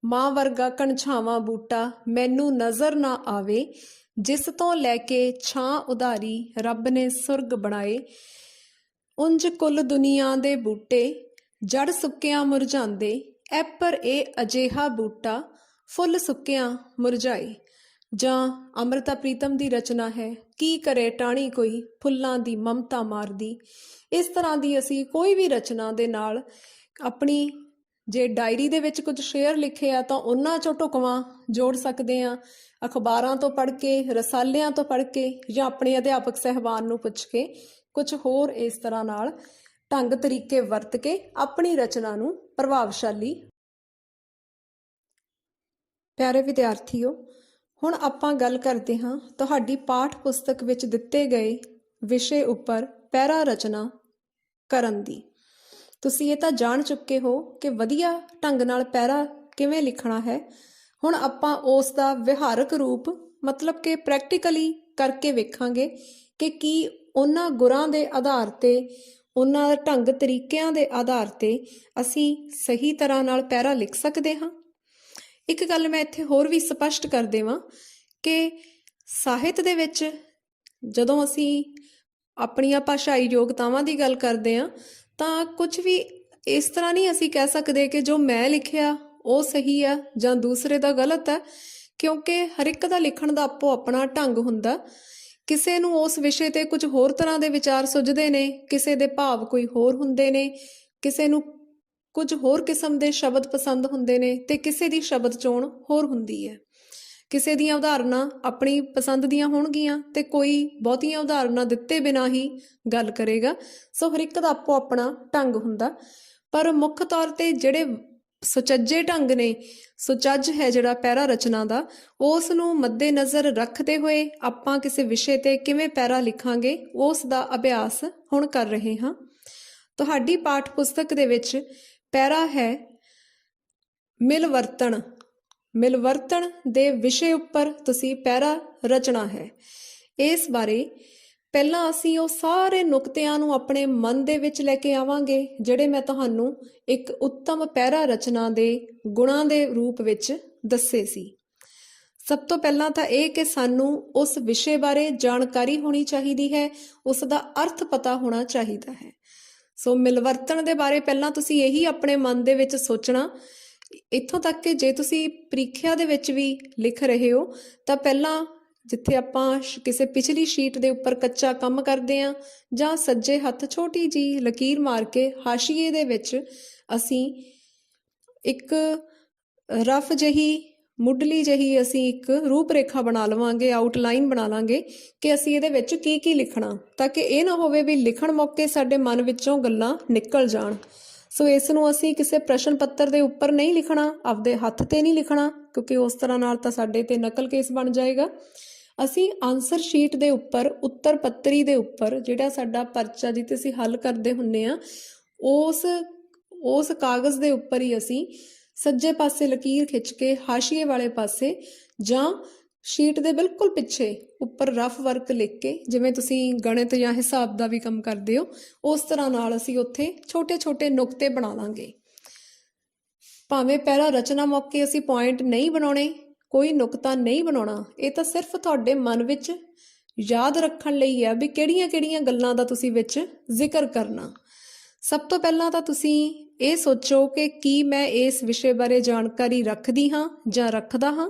Speaker 1: ਮਾਂ ਵਰਗਾ ਕਣਛਾਵਾਂ ਬੂਟਾ ਮੈਨੂੰ ਨਜ਼ਰ ਨਾ ਆਵੇ, ਜਿਸ ਤੋਂ ਲੈ ਕੇ ਛਾਂ ਉਧਾਰੀ ਰੱਬ ਨੇ ਸੁਰਗ ਬਣਾਏ। ਉਂਝ ਕੁੱਲ ਦੁਨੀਆ ਦੇ ਬੂਟੇ ਜੜ ਸੁੱਕਿਆਂ ਮੁਰਝਾਉਂਦੇ, ਐ ਪਰ ਇਹ ਅਜਿਹਾ ਬੂਟਾ ਫੁੱਲ ਸੁੱਕਿਆਂ ਮੁਰਝਾਏ। ਜਾਂ ਅੰਮ੍ਰਿਤਾ ਪ੍ਰੀਤਮ ਦੀ ਰਚਨਾ ਹੈ, ਕੀ ਕਰੇ ਟਾਹਣੀ ਕੋਈ ਫੁੱਲਾਂ ਦੀ ਮਮਤਾ ਮਾਰਦੀ। ਇਸ ਤਰ੍ਹਾਂ ਦੀ ਅਸੀਂ ਕੋਈ ਵੀ ਰਚਨਾ ਦੇ ਨਾਲ ਆਪਣੀ, ਜੇ ਡਾਇਰੀ ਦੇ ਵਿੱਚ ਕੁਝ ਸ਼ੇਅਰ ਲਿਖੇ ਆ ਤਾਂ ਉਹਨਾਂ 'ਚੋਂ ਢੁਕਵਾਂ ਜੋੜ ਸਕਦੇ ਹਾਂ, ਅਖਬਾਰਾਂ ਤੋਂ ਪੜ੍ਹ ਕੇ, ਰਸਾਲਿਆਂ ਤੋਂ ਪੜ੍ਹ ਕੇ, ਜਾਂ ਆਪਣੇ ਅਧਿਆਪਕ ਸਹਿਬਾਨ ਨੂੰ ਪੁੱਛ ਕੇ ਕੁਝ ਹੋਰ ਇਸ ਤਰ੍ਹਾਂ ਨਾਲ ਢੰਗ ਤਰੀਕੇ ਵਰਤ ਕੇ ਆਪਣੀ ਰਚਨਾ ਨੂੰ ਪ੍ਰਭਾਵਸ਼ਾਲੀ ਪਿਆਰੇ ਵਿਦਿਆਰਥੀਓ, ਹੁਣ ਆਪਾਂ ਗੱਲ ਕਰਦੇ ਹਾਂ ਤੁਹਾਡੀ ਪਾਠ ਪੁਸਤਕ ਵਿੱਚ ਦਿੱਤੇ ਗਏ ਵਿਸ਼ੇ ਉੱਪਰ ਪੈਰਾ ਰਚਨਾ ਕਰਨ ਦੀ। ਤੁਸੀਂ ਇਹ ਤਾਂ ਜਾਣ ਚੁੱਕੇ ਹੋ ਕਿ ਵਧੀਆ ਢੰਗ ਨਾਲ ਪੈਰਾ ਕਿਵੇਂ ਲਿਖਣਾ ਹੈ। ਹੁਣ ਆਪਾਂ ਉਸ ਦਾ ਵਿਹਾਰਕ ਰੂਪ ਮਤਲਬ ਕਿ ਪ੍ਰੈਕਟੀਕਲੀ ਕਰਕੇ ਵੇਖਾਂਗੇ ਕਿ ਕੀ ਉਹਨਾਂ ਗੁਰਾਂ ਦੇ ਆਧਾਰ ਤੇ, ਉਹਨਾਂ ਢੰਗ ਤਰੀਕਿਆਂ ਦੇ ਆਧਾਰ ਤੇ ਅਸੀਂ ਸਹੀ ਤਰ੍ਹਾਂ ਨਾਲ ਪੈਰਾ ਲਿਖ ਸਕਦੇ ਹਾਂ। ਇੱਕ ਗੱਲ ਮੈਂ ਇੱਥੇ ਹੋਰ ਵੀ ਸਪਸ਼ਟ ਕਰ ਦੇਵਾਂ ਕਿ ਸਾਹਿਤ ਦੇ ਵਿੱਚ ਜਦੋਂ ਅਸੀਂ ਆਪਣੀਆਂ ਭਾਸ਼ਾਈ ਯੋਗਤਾਵਾਂ ਦੀ ਗੱਲ ਕਰਦੇ ਹਾਂ ਤਾਂ ਕੁਝ ਵੀ ਇਸ ਤਰ੍ਹਾਂ ਨਹੀਂ ਅਸੀਂ ਕਹਿ ਸਕਦੇ ਕਿ ਜੋ ਮੈਂ ਲਿਖਿਆ ਉਹ ਸਹੀ ਆ ਜਾਂ ਦੂਸਰੇ ਦਾ ਗਲਤ ਹੈ, ਕਿਉਂਕਿ ਹਰ ਇੱਕ ਦਾ ਲਿਖਣ ਦਾ ਆਪੋ ਆਪਣਾ ਢੰਗ ਹੁੰਦਾ। ਕਿਸੇ ਨੂੰ ਉਸ ਵਿਸ਼ੇ ਤੇ ਕੁਝ ਹੋਰ ਤਰ੍ਹਾਂ ਦੇ ਵਿਚਾਰ ਸੁਝਦੇ ਨੇ, ਕਿਸੇ ਦੇ ਭਾਵ ਕੋਈ ਹੋਰ ਹੁੰਦੇ ਨੇ, ਕਿਸੇ ਨੂੰ ਕੁਝ ਹੋਰ ਕਿਸਮ ਦੇ ਸ਼ਬਦ ਪਸੰਦ ਹੁੰਦੇ ਨੇ ਤੇ ਕਿਸੇ ਦੀ ਸ਼ਬਦ ਚੋਣ ਹੋਰ ਹੁੰਦੀ ਹੈ। ਕਿਸੇ ਦੀਆਂ ਉਦਾਹਰਨਾਂ ਆਪਣੀ ਪਸੰਦ ਦੀਆਂ ਹੋਣਗੀਆਂ ਤੇ ਕੋਈ ਬਹੁਤੀਆਂ ਉਦਾਹਰਨਾਂ ਦਿੱਤੇ ਬਿਨਾਂ ਹੀ ਗੱਲ ਕਰੇਗਾ। ਸੋ ਹਰ ਇੱਕ ਦਾ ਆਪੋ ਆਪਣਾ ਢੰਗ ਹੁੰਦਾ, ਪਰ ਮੁੱਖ ਤੌਰ ਤੇ ਜਿਹੜੇ ਸੁਚੱਜੇ ਢੰਗ ਨੇ, ਸੁਚੱਜ ਹੈ ਜਿਹੜਾ ਪੈਰਾ ਰਚਨਾ ਦਾ, ਉਸ ਨੂੰ ਮੱਦੇ ਨਜ਼ਰ ਰੱਖਦੇ ਹੋਏ ਆਪਾਂ ਕਿਸੇ ਵਿਸ਼ੇ ਤੇ ਕਿਵੇਂ ਪੈਰਾ ਲਿਖਾਂਗੇ ਉਸ ਦਾ ਅਭਿਆਸ ਹੁਣ ਕਰ ਰਹੇ ਹਾਂ। ਤੁਹਾਡੀ ਪਾਠ ਪੁਸਤਕ ਦੇ ਵਿੱਚ ਪੈਰਾ ਹੈ ਮਿਲਵਰਤਣ। ਮਿਲਵਰਤਣ ਦੇ ਵਿਸ਼ੇ ਉੱਪਰ ਤੁਸੀਂ ਪੈਰਾ ਰਚਨਾ ਹੈ। ਇਸ ਬਾਰੇ ਪਹਿਲਾਂ ਅਸੀਂ ਉਹ ਸਾਰੇ ਨੁਕਤਿਆਂ ਨੂੰ ਆਪਣੇ ਮਨ ਦੇ ਵਿੱਚ ਲੈ ਕੇ ਆਵਾਂਗੇ ਜਿਹੜੇ ਮੈਂ ਤੁਹਾਨੂੰ ਇੱਕ ਉੱਤਮ ਪੈਰਾ ਰਚਨਾ ਦੇ ਗੁਣਾਂ ਦੇ ਰੂਪ ਵਿੱਚ ਦੱਸੇ ਸੀ। ਸਭ ਤੋਂ ਪਹਿਲਾਂ ਤਾਂ ਇਹ ਕਿ ਸਾਨੂੰ ਉਸ ਵਿਸ਼ੇ ਬਾਰੇ ਜਾਣਕਾਰੀ ਹੋਣੀ ਚਾਹੀਦੀ ਹੈ, ਉਸ ਦਾ ਅਰਥ ਪਤਾ ਹੋਣਾ ਚਾਹੀਦਾ ਹੈ। ਸੋ ਮਿਲਵਰਤਣ ਦੇ ਬਾਰੇ ਪਹਿਲਾਂ ਤੁਸੀਂ ਇਹੀ ਆਪਣੇ ਮਨ ਦੇ ਵਿੱਚ ਸੋਚਣਾ। ਇੱਥੋਂ ਤੱਕ ਕਿ ਜੇ ਤੁਸੀਂ ਪ੍ਰੀਖਿਆ ਦੇ ਵਿੱਚ ਵੀ ਲਿਖ ਰਹੇ ਹੋ ਤਾਂ ਪਹਿਲਾਂ ਜਿੱਥੇ ਆਪਾਂ ਕਿਸੇ ਪਿਛਲੀ ਸ਼ੀਟ ਦੇ ਉੱਪਰ ਕੱਚਾ ਕੰਮ ਕਰਦੇ ਹਾਂ ਜਾਂ ਸੱਜੇ ਹੱਥ ਛੋਟੀ ਜਿਹੀ ਲਕੀਰ ਮਾਰ ਕੇ ਹਾਸ਼ੀਏ ਦੇ ਵਿੱਚ ਅਸੀਂ ਇੱਕ ਰਫ ਜਿਹੀ ਮੁੱਢਲੀ ਜਿਹੀ ਅਸੀਂ ਇੱਕ ਰੂਪ ਰੇਖਾ ਬਣਾ ਲਵਾਂਗੇ, ਆਊਟਲਾਈਨ ਬਣਾ ਲਾਂਗੇ ਕਿ ਅਸੀਂ ਇਹਦੇ ਵਿੱਚ ਕੀ ਕੀ ਲਿਖਣਾ, ਤਾਂ ਕਿ ਇਹ ਨਾ ਹੋਵੇ ਵੀ ਲਿਖਣ ਮੌਕੇ ਸਾਡੇ ਮਨ ਵਿੱਚੋਂ ਗੱਲਾਂ ਨਿਕਲ ਜਾਣ। ਸੋ ਇਸ ਨੂੰ ਅਸੀਂ ਕਿਸੇ ਪ੍ਰਸ਼ਨ ਪੱਤਰ ਦੇ ਉੱਪਰ ਨਹੀਂ ਲਿਖਣਾ, ਆਪਦੇ ਹੱਥ ਤੇ ਨਹੀਂ ਲਿਖਣਾ, ਕਿਉਂਕਿ ਉਸ ਤਰ੍ਹਾਂ ਨਾਲ ਤਾਂ ਸਾਡੇ ਤੇ ਨਕਲ ਕੇਸ ਬਣ ਜਾਏਗਾ। ਅਸੀਂ ਆਨਸਰ ਸ਼ੀਟ ਦੇ ਉੱਪਰ, ਉੱਤਰ ਪੱਤਰੀ ਦੇ ਉੱਪਰ, ਜਿਹੜਾ ਸਾਡਾ ਪਰਚਾ ਜਿੱਥੇ ਅਸੀਂ ਹੱਲ ਕਰਦੇ ਹੁੰਦੇ ਹਾਂ, ਉਸ ਕਾਗਜ਼ ਦੇ ਉੱਪਰ ਹੀ ਅਸੀਂ ਸੱਜੇ ਪਾਸੇ ਲਕੀਰ ਖਿੱਚ ਕੇ ਹਾਸ਼ੀਏ ਵਾਲੇ ਪਾਸੇ ਜਾਂ ਸ਼ੀਟ ਦੇ ਬਿਲਕੁਲ ਪਿੱਛੇ ਉੱਪਰ ਰਫ ਵਰਕ ਲਿਖ ਕੇ, ਜਿਵੇਂ ਤੁਸੀਂ ਗਣਿਤ ਜਾਂ ਹਿਸਾਬ ਦਾ ਵੀ ਕੰਮ ਕਰਦੇ ਹੋ, ਉਸ ਤਰ੍ਹਾਂ ਨਾਲ ਅਸੀਂ ਉੱਥੇ ਛੋਟੇ ਛੋਟੇ ਨੁਕਤੇ ਬਣਾ ਲਾਂਗੇ। ਭਾਵੇਂ ਪੈਰਾ ਰਚਨਾ ਮੌਕੇ ਅਸੀਂ ਪੁਆਇੰਟ ਨਹੀਂ ਬਣਾਉਣੇ, ਕੋਈ ਨੁਕਤਾ ਨਹੀਂ ਬਣਾਉਣਾ, ਇਹ ਤਾਂ ਸਿਰਫ ਤੁਹਾਡੇ ਮਨ ਵਿੱਚ ਯਾਦ ਰੱਖਣ ਲਈ ਹੈ ਵੀ ਕਿਹੜੀਆਂ ਕਿਹੜੀਆਂ ਗੱਲਾਂ ਦਾ ਤੁਸੀਂ ਵਿੱਚ ਜ਼ਿਕਰ ਕਰਨਾ। ਸਭ ਤੋਂ ਪਹਿਲਾਂ ਤਾਂ ਤੁਸੀਂ ਇਹ ਸੋਚੋ ਕਿ ਕੀ ਮੈਂ ਇਸ ਵਿਸ਼ੇ ਬਾਰੇ ਜਾਣਕਾਰੀ ਰੱਖਦੀ ਹਾਂ ਜਾਂ ਰੱਖਦਾ ਹਾਂ,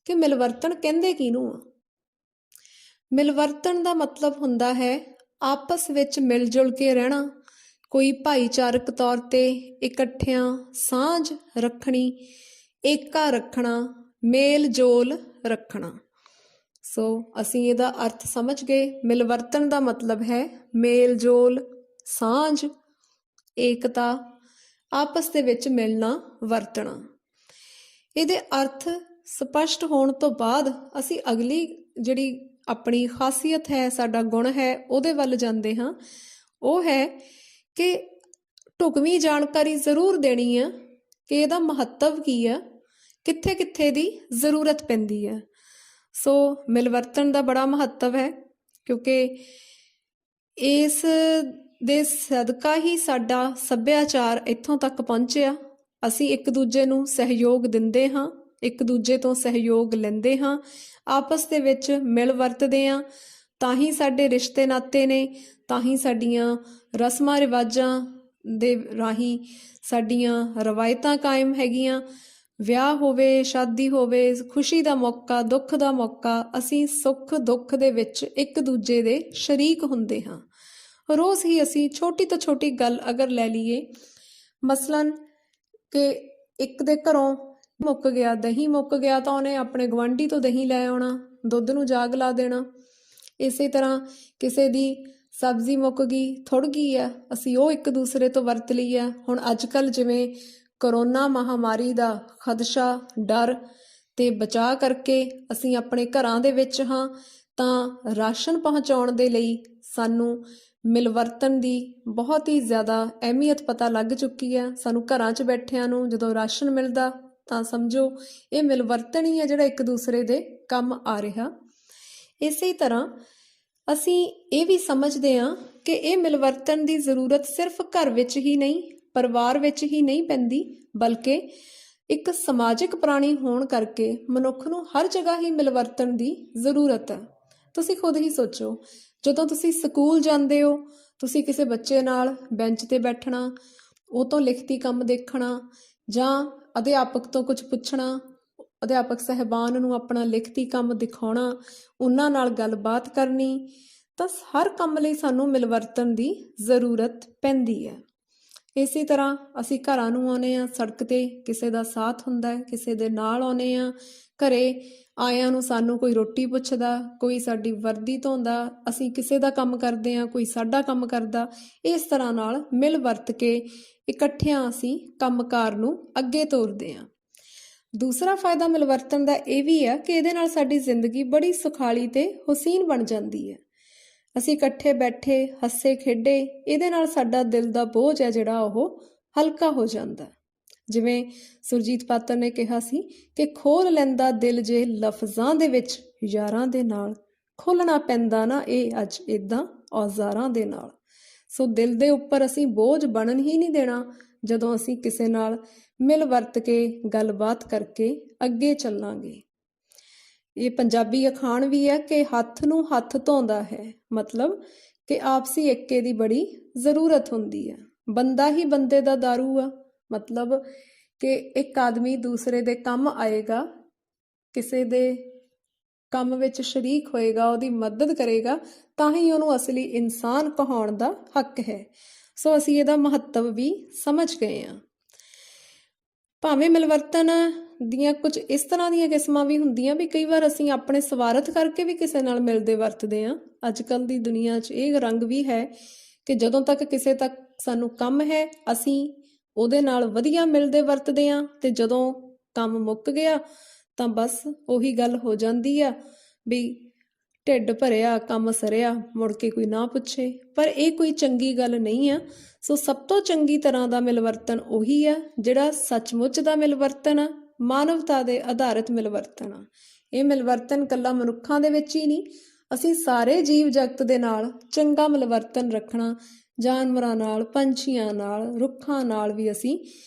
Speaker 1: ਕਿ ਮਿਲਵਰਤਣ ਕਹਿੰਦੇ ਕਿਹਨੂੰ ਆ। ਮਿਲਵਰਤਣ ਦਾ ਮਤਲਬ ਹੁੰਦਾ ਹੈ ਆਪਸ ਵਿੱਚ ਮਿਲ ਜੁਲ ਕੇ ਰਹਿਣਾ, ਕੋਈ ਭਾਈਚਾਰਕ ਤੌਰ ਤੇ ਇਕੱਠਿਆਂ ਸਾਂਝ ਰੱਖਣੀ, ਏਕਾ ਰੱਖਣਾ, ਮੇਲ ਜੋਲ ਰੱਖਣਾ। ਸੋ ਅਸੀਂ ਇਹਦਾ ਅਰਥ ਸਮਝ ਗਏ। ਮਿਲਵਰਤਣ ਦਾ ਮਤਲਬ ਹੈ ਮੇਲ ਜੋਲ, ਸਾਂਝ, ਏਕਤਾ, ਆਪਸ ਦੇ ਵਿੱਚ ਮਿਲਣਾ ਵਰਤਣਾ। ਇਹਦੇ ਅਰਥ ਸਪਸ਼ਟ ਹੋਣ ਤੋਂ ਬਾਅਦ ਅਸੀਂ ਅਗਲੀ ਜਿਹੜੀ ਆਪਣੀ ਖਾਸੀਅਤ ਹੈ, ਸਾਡਾ ਗੁਣ ਹੈ, ਉਹਦੇ ਵੱਲ ਜਾਂਦੇ ਹਾਂ। ਉਹ ਹੈ ਕਿ ਢੁਕਵੀਂ ਜਾਣਕਾਰੀ ਜ਼ਰੂਰ ਦੇਣੀ ਆ ਕਿ ਇਹਦਾ ਮਹੱਤਵ ਕੀ ਆ, ਕਿੱਥੇ ਕਿੱਥੇ ਦੀ ਜ਼ਰੂਰਤ ਪੈਂਦੀ ਹੈ। ਸੋ ਮਿਲਵਰਤਣ ਦਾ ਬੜਾ ਮਹੱਤਵ ਹੈ, ਕਿਉਂਕਿ ਇਸ ਦੇ ਸਦਕਾ ਹੀ ਸਾਡਾ ਸੱਭਿਆਚਾਰ ਇੱਥੋਂ ਤੱਕ ਪਹੁੰਚਿਆ। ਅਸੀਂ ਇੱਕ ਦੂਜੇ ਨੂੰ ਸਹਿਯੋਗ ਦਿੰਦੇ ਹਾਂ, ਇੱਕ ਦੂਜੇ ਤੋਂ ਸਹਿਯੋਗ ਲੈਂਦੇ ਹਾਂ, ਆਪਸ ਦੇ ਵਿੱਚ ਮਿਲ ਵਰਤਦੇ ਹਾਂ, ਤਾਂ ਹੀ ਸਾਡੇ ਰਿਸ਼ਤੇ ਨਾਤੇ ਨੇ, ਤਾਂ ਹੀ ਸਾਡੀਆਂ ਰਸਮਾਂ ਰਿਵਾਜਾਂ ਦੇ ਰਾਹੀਂ ਸਾਡੀਆਂ ਰਵਾਇਤਾਂ ਕਾਇਮ ਹੈਗੀਆਂ। ਵਿਆਹ ਹੋਵੇ, ਸ਼ਾਦੀ ਹੋਵੇ, ਖੁਸ਼ੀ ਦਾ ਮੌਕਾ, ਦੁੱਖ ਦਾ ਮੌਕਾ, ਅਸੀਂ ਸੁੱਖ ਦੁੱਖ ਦੇ ਵਿੱਚ ਇੱਕ ਦੂਜੇ ਦੇ ਸ਼ਰੀਕ ਹੁੰਦੇ ਹਾਂ। ਰੋਜ਼ ਹੀ ਅਸੀਂ ਛੋਟੀ ਤੋਂ ਛੋਟੀ ਗੱਲ ਅਗਰ ਲੈ ਲਈਏ, ਮਸਲਨ ਕਿ ਇੱਕ ਦੇ ਘਰੋਂ ਮੁੱਕ ਗਿਆ, ਦਹੀਂ ਮੁੱਕ ਗਿਆ, ਤਾਂ ਉਹਨੇ ਆਪਣੇ ਗੁਆਂਢੀ ਤੋਂ ਦਹੀਂ ਲੈ ਆਉਣਾ, ਦੁੱਧ ਨੂੰ ਜਾਗ ਲਾ ਦੇਣਾ। ਇਸੇ ਤਰ੍ਹਾਂ ਕਿਸੇ ਦੀ ਸਬਜ਼ੀ ਮੁੱਕ ਗਈ, ਥੁੜ ਗਈ ਆ, ਅਸੀਂ ਉਹ ਇੱਕ ਦੂਸਰੇ ਤੋਂ ਵਰਤ ਲਈ ਆ। ਹੁਣ ਅੱਜ ਕੱਲ੍ਹ ਜਿਵੇਂ ਕਰੋਨਾ ਮਹਾਮਾਰੀ ਦਾ ਖਦਸ਼ਾ, ਡਰ ਤੇ ਬਚਾ ਕਰਕੇ ਅਸੀਂ ਆਪਣੇ ਘਰਾਂ ਦੇ ਵਿੱਚ ਹਾਂ ਤਾਂ ਰਾਸ਼ਨ ਪਹੁੰਚਾਉਣ ਦੇ ਲਈ ਸਾਨੂੰ ਮਿਲਵਰਤਨ ਦੀ ਬਹੁਤ ਹੀ ਜ਼ਿਆਦਾ ਅਹਿਮੀਅਤ ਪਤਾ ਲੱਗ ਚੁੱਕੀ ਹੈ। ਸਾਨੂੰ ਘਰਾਂ 'ਚ ਬੈਠਿਆਂ ਨੂੰ ਜਦੋਂ ਰਾਸ਼ਨ ਮਿਲਦਾ ਤਾਂ ਸਮਝੋ ਇਹ ਮਿਲਵਰਤਨ ਹੀ ਹੈ ਜਿਹੜਾ ਇੱਕ ਦੂਸਰੇ ਦੇ ਕੰਮ ਆ ਰਿਹਾ। ਇਸੇ ਤਰ੍ਹਾਂ ਅਸੀਂ ਇਹ ਵੀ ਸਮਝਦੇ ਹਾਂ ਕਿ ਇਹ ਮਿਲਵਰਤਨ ਦੀ ਜ਼ਰੂਰਤ ਸਿਰਫ ਘਰ ਵਿੱਚ ਹੀ ਨਹੀਂ, ਪਰਿਵਾਰ ਵਿੱਚ ਹੀ ਨਹੀਂ ਪੈਂਦੀ, ਬਲਕਿ ਇੱਕ ਸਮਾਜਿਕ ਪ੍ਰਾਣੀ ਹੋਣ ਕਰਕੇ ਮਨੁੱਖ ਨੂੰ ਹਰ ਜਗ੍ਹਾ ਹੀ ਮਿਲਵਰਤਨ ਦੀ ਜ਼ਰੂਰਤ ਹੈ। ਤੁਸੀਂ ਖੁਦ ਹੀ ਸੋਚੋ, ਜਦੋਂ ਤੁਸੀਂ ਸਕੂਲ ਜਾਂਦੇ ਹੋ, ਤੁਸੀਂ ਕਿਸੇ ਬੱਚੇ ਨਾਲ ਬੈਂਚ ਤੇ ਬੈਠਣਾ, ਉਹ ਤੋਂ ਲਿਖਤੀ ਕੰਮ ਦੇਖਣਾ ਜਾਂ ਅਧਿਆਪਕ ਤੋਂ ਕੁਝ ਪੁੱਛਣਾ, ਅਧਿਆਪਕ ਸਾਹਿਬਾਨ ਨੂੰ ਆਪਣਾ ਲਿਖਤੀ ਕੰਮ ਦਿਖਾਉਣਾ, ਉਹਨਾਂ ਨਾਲ ਗੱਲਬਾਤ ਕਰਨੀ, ਤਾਂ ਹਰ ਕੰਮ ਲਈ ਸਾਨੂੰ ਮਿਲਵਰਤਨ ਦੀ ਜ਼ਰੂਰਤ ਪੈਂਦੀ ਹੈ। ਇਸੇ ਤਰ੍ਹਾਂ ਅਸੀਂ ਘਰਾਂ ਨੂੰ ਆਉਂਦੇ ਹਾਂ, ਸੜਕ ਤੇ ਕਿਸੇ ਦਾ ਸਾਥ ਹੁੰਦਾ, ਕਿਸੇ ਦੇ ਨਾਲ ਆਉਂਦੇ ਹਾਂ, ਘਰੇ ਆਇਆਂ ਨੂੰ ਸਾਨੂੰ ਕੋਈ ਰੋਟੀ ਪੁੱਛਦਾ, ਕੋਈ ਸਾਡੀ ਵਰਦੀ ਧੋਂਦਾ, ਅਸੀਂ ਕਿਸੇ ਦਾ ਕੰਮ ਕਰਦੇ ਹਾਂ, ਕੋਈ ਸਾਡਾ ਕੰਮ ਕਰਦਾ। ਇਸ ਤਰ੍ਹਾਂ ਨਾਲ ਮਿਲ ਵਰਤ ਕੇ ਇਕੱਠਿਆਂ ਅਸੀਂ ਕੰਮਕਾਰ ਨੂੰ ਅੱਗੇ ਤੋਰਦੇ ਹਾਂ। ਦੂਸਰਾ ਫਾਇਦਾ ਮਿਲਵਰਤਨ ਦਾ ਇਹ ਵੀ ਹੈ ਕਿ ਇਹਦੇ ਨਾਲ ਸਾਡੀ ਜ਼ਿੰਦਗੀ ਬੜੀ ਸੁਖਾਲੀ ਤੇ ਹੁਸੀਨ ਬਣ ਜਾਂਦੀ ਹੈ। ਅਸੀਂ ਇਕੱਠੇ ਬੈਠੇ ਹੱਸੇ ਖੇਡੇ, ਇਹਦੇ ਨਾਲ ਸਾਡਾ ਦਿਲ ਦਾ ਬੋਝ ਹੈ ਜਿਹੜਾ ਉਹ ਹਲਕਾ ਹੋ ਜਾਂਦਾ। ਜਿਵੇਂ ਸੁਰਜੀਤ ਪਾਤਰ ਨੇ ਕਿਹਾ ਸੀ ਕਿ ਖੋਲ ਲੈਂਦਾ ਦਿਲ ਜੇ ਲਫ਼ਜ਼ਾਂ ਦੇ ਵਿੱਚ, ਯਾਰਾਂ ਦੇ ਨਾਲ ਖੋਲਣਾ ਪੈਂਦਾ ਨਾ ਇਹ ਅੱਜ ਇੱਦਾਂ ਔਜ਼ਾਰਾਂ ਦੇ ਨਾਲ। ਸੋ ਦਿਲ ਦੇ ਉੱਪਰ ਅਸੀਂ ਬੋਝ ਬਣਨ ਹੀ ਨਹੀਂ ਦੇਣਾ ਜਦੋਂ ਅਸੀਂ ਕਿਸੇ ਨਾਲ ਮਿਲ ਵਰਤ ਕੇ ਗੱਲਬਾਤ ਕਰਕੇ ਅੱਗੇ ਚੱਲਾਂਗੇ। ਇਹ ਪੰਜਾਬੀ ਅਖਾਣ ਵੀ ਹੈ ਕਿ ਹੱਥ ਨੂੰ ਹੱਥ ਧੋਂਦਾ ਹੈ, ਮਤਲਬ ਕਿ ਆਪਸੀ ਏਕੇ ਦੀ ਬੜੀ ਜ਼ਰੂਰਤ ਹੁੰਦੀ ਹੈ। ਬੰਦਾ ਹੀ ਬੰਦੇ ਦਾ ਦਾਰੂ ਆ, ਮਤਲਬ ਕਿ ਇੱਕ ਆਦਮੀ ਦੂਸਰੇ ਦੇ ਕੰਮ ਆਏਗਾ, ਕਿਸੇ ਦੇ ਕੰਮ ਵਿੱਚ ਸ਼ਰੀਕ ਹੋਏਗਾ, ਉਹਦੀ ਮਦਦ ਕਰੇਗਾ, ਤਾਂ ਹੀ ਉਹਨੂੰ ਅਸਲੀ ਇਨਸਾਨ ਕਹਾਉਣ ਦਾ ਹੱਕ ਹੈ। ਸੋ ਅਸੀਂ ਇਹਦਾ ਮਹੱਤਵ ਵੀ ਸਮਝ ਗਏ ਹਾਂ। ਭਾਵੇਂ ਮਿਲਵਰਤਨ ਦੀਆਂ ਕੁਝ ਇਸ ਤਰ੍ਹਾਂ ਦੀਆਂ ਕਿਸਮਾਂ ਵੀ ਹੁੰਦੀਆਂ ਵੀ ਕਈ ਵਾਰ ਅਸੀਂ ਆਪਣੇ ਸਵਾਰਥ ਕਰਕੇ ਵੀ ਕਿਸੇ ਨਾਲ ਮਿਲਦੇ ਵਰਤਦੇ ਹਾਂ। ਅੱਜ ਕੱਲ੍ਹ ਦੀ ਦੁਨੀਆ 'ਚ ਇਹ ਰੰਗ ਵੀ ਹੈ ਕਿ ਜਦੋਂ ਤੱਕ ਕਿਸੇ ਤੱਕ ਸਾਨੂੰ ਕੰਮ ਹੈ ਅਸੀਂ ਉਹਦੇ ਨਾਲ ਵਧੀਆ ਮਿਲਦੇ ਵਰਤਦੇ ਹਾਂ, ਤੇ ਜਦੋਂ ਕੰਮ ਮੁੱਕ ਗਿਆ ਤਾਂ ਬਸ ਉਹੀ ਗੱਲ ਹੋ ਜਾਂਦੀ ਆ ਵੀ ਢਿੱਡ ਭਰਿਆ ਕੰਮ ਸਰਿਆ, ਮੁੜ ਕੇ ਕੋਈ ਨਾ ਪੁੱਛੇ। ਪਰ ਇਹ ਕੋਈ ਚੰਗੀ ਗੱਲ ਨਹੀਂ ਆ। ਸੋ ਸਭ ਤੋਂ ਚੰਗੀ ਤਰ੍ਹਾਂ ਦਾ ਮਿਲਵਰਤਨ ਉਹੀ ਆ ਜਿਹੜਾ ਸੱਚਮੁੱਚ ਦਾ ਮਿਲਵਰਤਨ ਆ, ਮਾਨਵਤਾ ਦੇ ਆਧਾਰਿਤ ਮਿਲਵਰਤਨ ਆ। ਇਹ ਮਿਲਵਰਤਨ ਇਕੱਲਾ ਮਨੁੱਖਾਂ ਦੇ ਵਿੱਚ ਹੀ ਨਹੀਂ, ਅਸੀਂ ਸਾਰੇ ਜੀਵ ਜਗਤ ਦੇ ਨਾਲ ਚੰਗਾ ਮਿਲਵਰਤਨ ਰੱਖਣਾ, ਜਾਨਵਰਾਂ ਨਾਲ, ਪੰਛੀਆਂ ਨਾਲ, ਰੁੱਖਾਂ ਨਾਲ ਵੀ ਅਸੀਂ